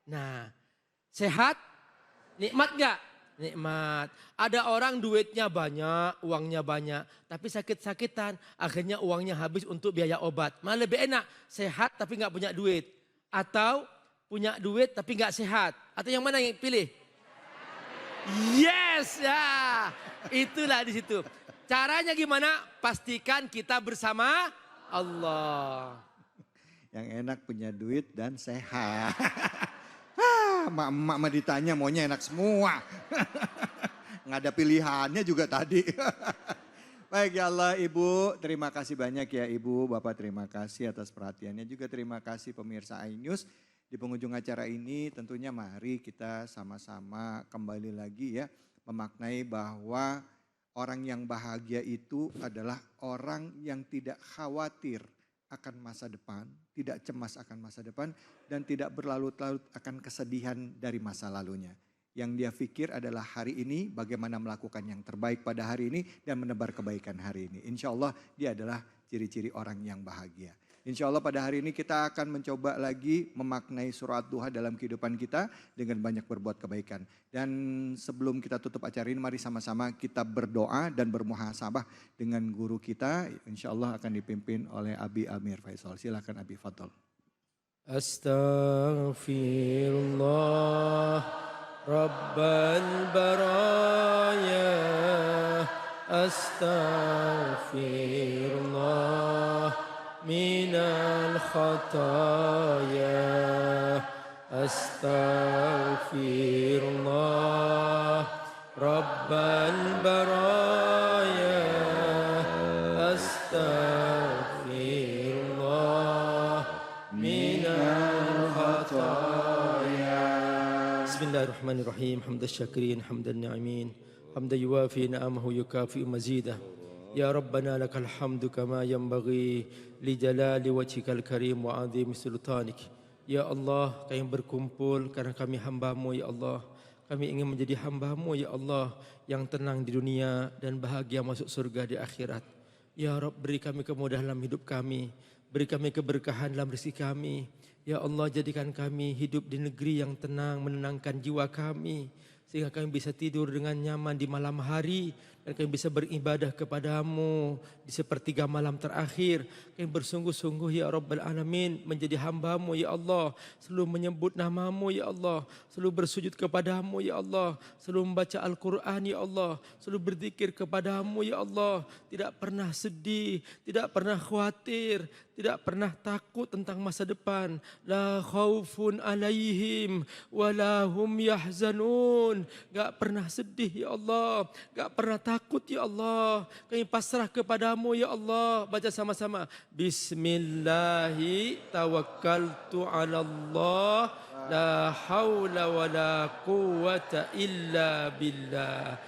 Nah, sehat? Nikmat gak? Nikmat. Ada orang duitnya banyak, uangnya banyak. Tapi sakit-sakitan, akhirnya uangnya habis untuk biaya obat. Malah lebih enak, sehat tapi gak punya duit. Atau punya duit tapi gak sehat. Atau yang mana yang pilih? Yes, ya. Itulah di situ. Caranya gimana? Pastikan kita bersama Allah. Yang enak punya duit dan sehat. Emak-emak ditanya maunya enak semua. Nggak ada pilihannya juga tadi. Baik ya Allah Ibu, terima kasih banyak ya Ibu, Bapak terima kasih atas perhatiannya. Juga terima kasih pemirsa iNews. Di penghujung acara ini tentunya mari kita sama-sama kembali lagi ya. Memaknai bahwa orang yang bahagia itu adalah orang yang tidak khawatir akan masa depan, tidak cemas akan masa depan, dan tidak berlarut-larut akan kesedihan dari masa lalunya. Yang dia pikir adalah hari ini bagaimana melakukan yang terbaik pada hari ini dan menebar kebaikan hari ini. Insya Allah dia adalah ciri-ciri orang yang bahagia. Insya Allah pada hari ini kita akan mencoba lagi memaknai surah Duha dalam kehidupan kita dengan banyak berbuat kebaikan. Dan sebelum kita tutup acara ini mari sama-sama kita berdoa dan bermuhasabah dengan guru kita. Insya Allah akan dipimpin oleh Abi Amir Faisal. Silakan Abi Fadl. Astaghfirullah Rabbal baraya, astaghfirullah minal khataya, astaghfirullah Rabbal baraya, astaghfirullah minal khataya. Bismillahirrahmanirrahim. Hamdan syakirin, hamdan na'imin, hamdan yuwafi na'amahu yukafi'u mazidah. Ya Rabbana lakal hamdu kama yanbaghi li jalali wajhikal karim wa azim sultanik. Ya Allah, kami berkumpul karena kami hamba-Mu ya Allah. Kami ingin menjadi hamba-Mu ya Allah yang tenang di dunia dan bahagia masuk surga di akhirat. Ya Rabb, beri kami kemudahan dalam hidup kami. Beri kami keberkahan dalam rezeki kami. Ya Allah, jadikan kami hidup di negeri yang tenang, menenangkan jiwa kami. Sehingga kami bisa tidur dengan nyaman di malam hari. Dan kami bisa beribadah kepadamu di sepertiga malam terakhir. Kami bersungguh-sungguh ya Rabbal Alamin menjadi hamba-Mu ya Allah. Selalu menyebut nama-Mu ya Allah. Selalu bersujud kepadamu ya Allah. Selalu membaca Al-Quran ya Allah. Selalu berzikir kepadamu ya Allah. Tidak pernah sedih, tidak pernah khawatir, tidak pernah takut tentang masa depan. La khaufun alaihim walahum yahzanun. Gak pernah sedih ya Allah. Gak pernah takut ya Allah. Kami pasrah kepadamu ya Allah. Baca sama-sama. Bismillahi tawakkaltu ala Allah. La hawla wa la quwwata illa billah.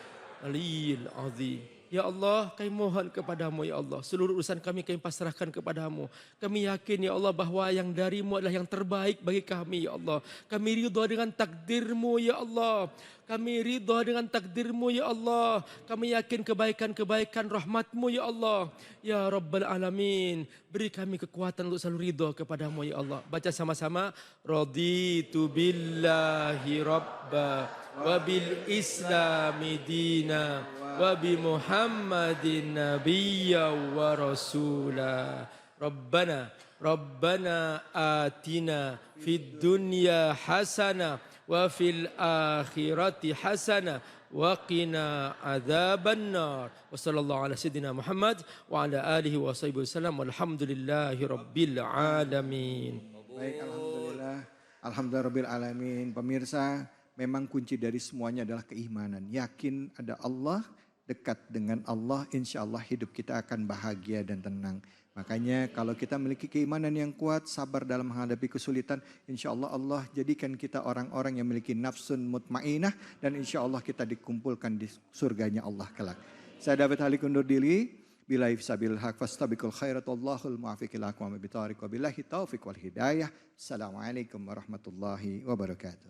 Aliyil azim. Ya Allah, kami mohon kepadamu ya Allah. Seluruh urusan kami pasrahkan kepadamu. Kami yakin ya Allah bahwa yang darimu adalah yang terbaik bagi kami ya Allah. Kami ridha dengan takdirmu ya Allah. Kami ridha dengan takdirmu ya Allah. Kami yakin kebaikan-kebaikan rahmatmu ya Allah. Ya Rabbal Alamin. Beri kami kekuatan untuk selalu ridha kepadamu ya Allah. Baca sama-sama. Raditu billahi rabba wa bil islami dina wa bi Muhammadin nabiyya wa rasula. Rabbana atina fid dunya hasanah wa fil akhirati hasanah wa qina adzaban nar. Wa sallallahu ala sayyidina Muhammad wa ala alihi wa sahbihi wasallam walhamdulillahi rabbil alamin. Baik, alhamdulillah. Alhamdulillah rabbil alamin. Pemirsa, memang kunci dari semuanya adalah keimanan. Yakin ada Allah, dekat dengan Allah, insya Allah hidup kita akan bahagia dan tenang. Makanya kalau kita memiliki keimanan yang kuat, sabar dalam menghadapi kesulitan, insya Allah Allah jadikan kita orang-orang yang memiliki nafsun mutmainah, dan insya Allah kita dikumpulkan di surganya Allah kelak. Saya David Halik undur diri. Billahi fisabil haq fastabiqul khairat wallahul muwaffiq ila aqwamit thariq wa billahi taufiq wal hidayah. Assalamualaikum warahmatullahi wabarakatuh.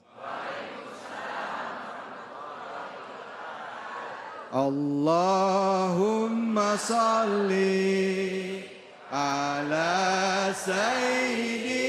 Allahumma salli ala sayyidina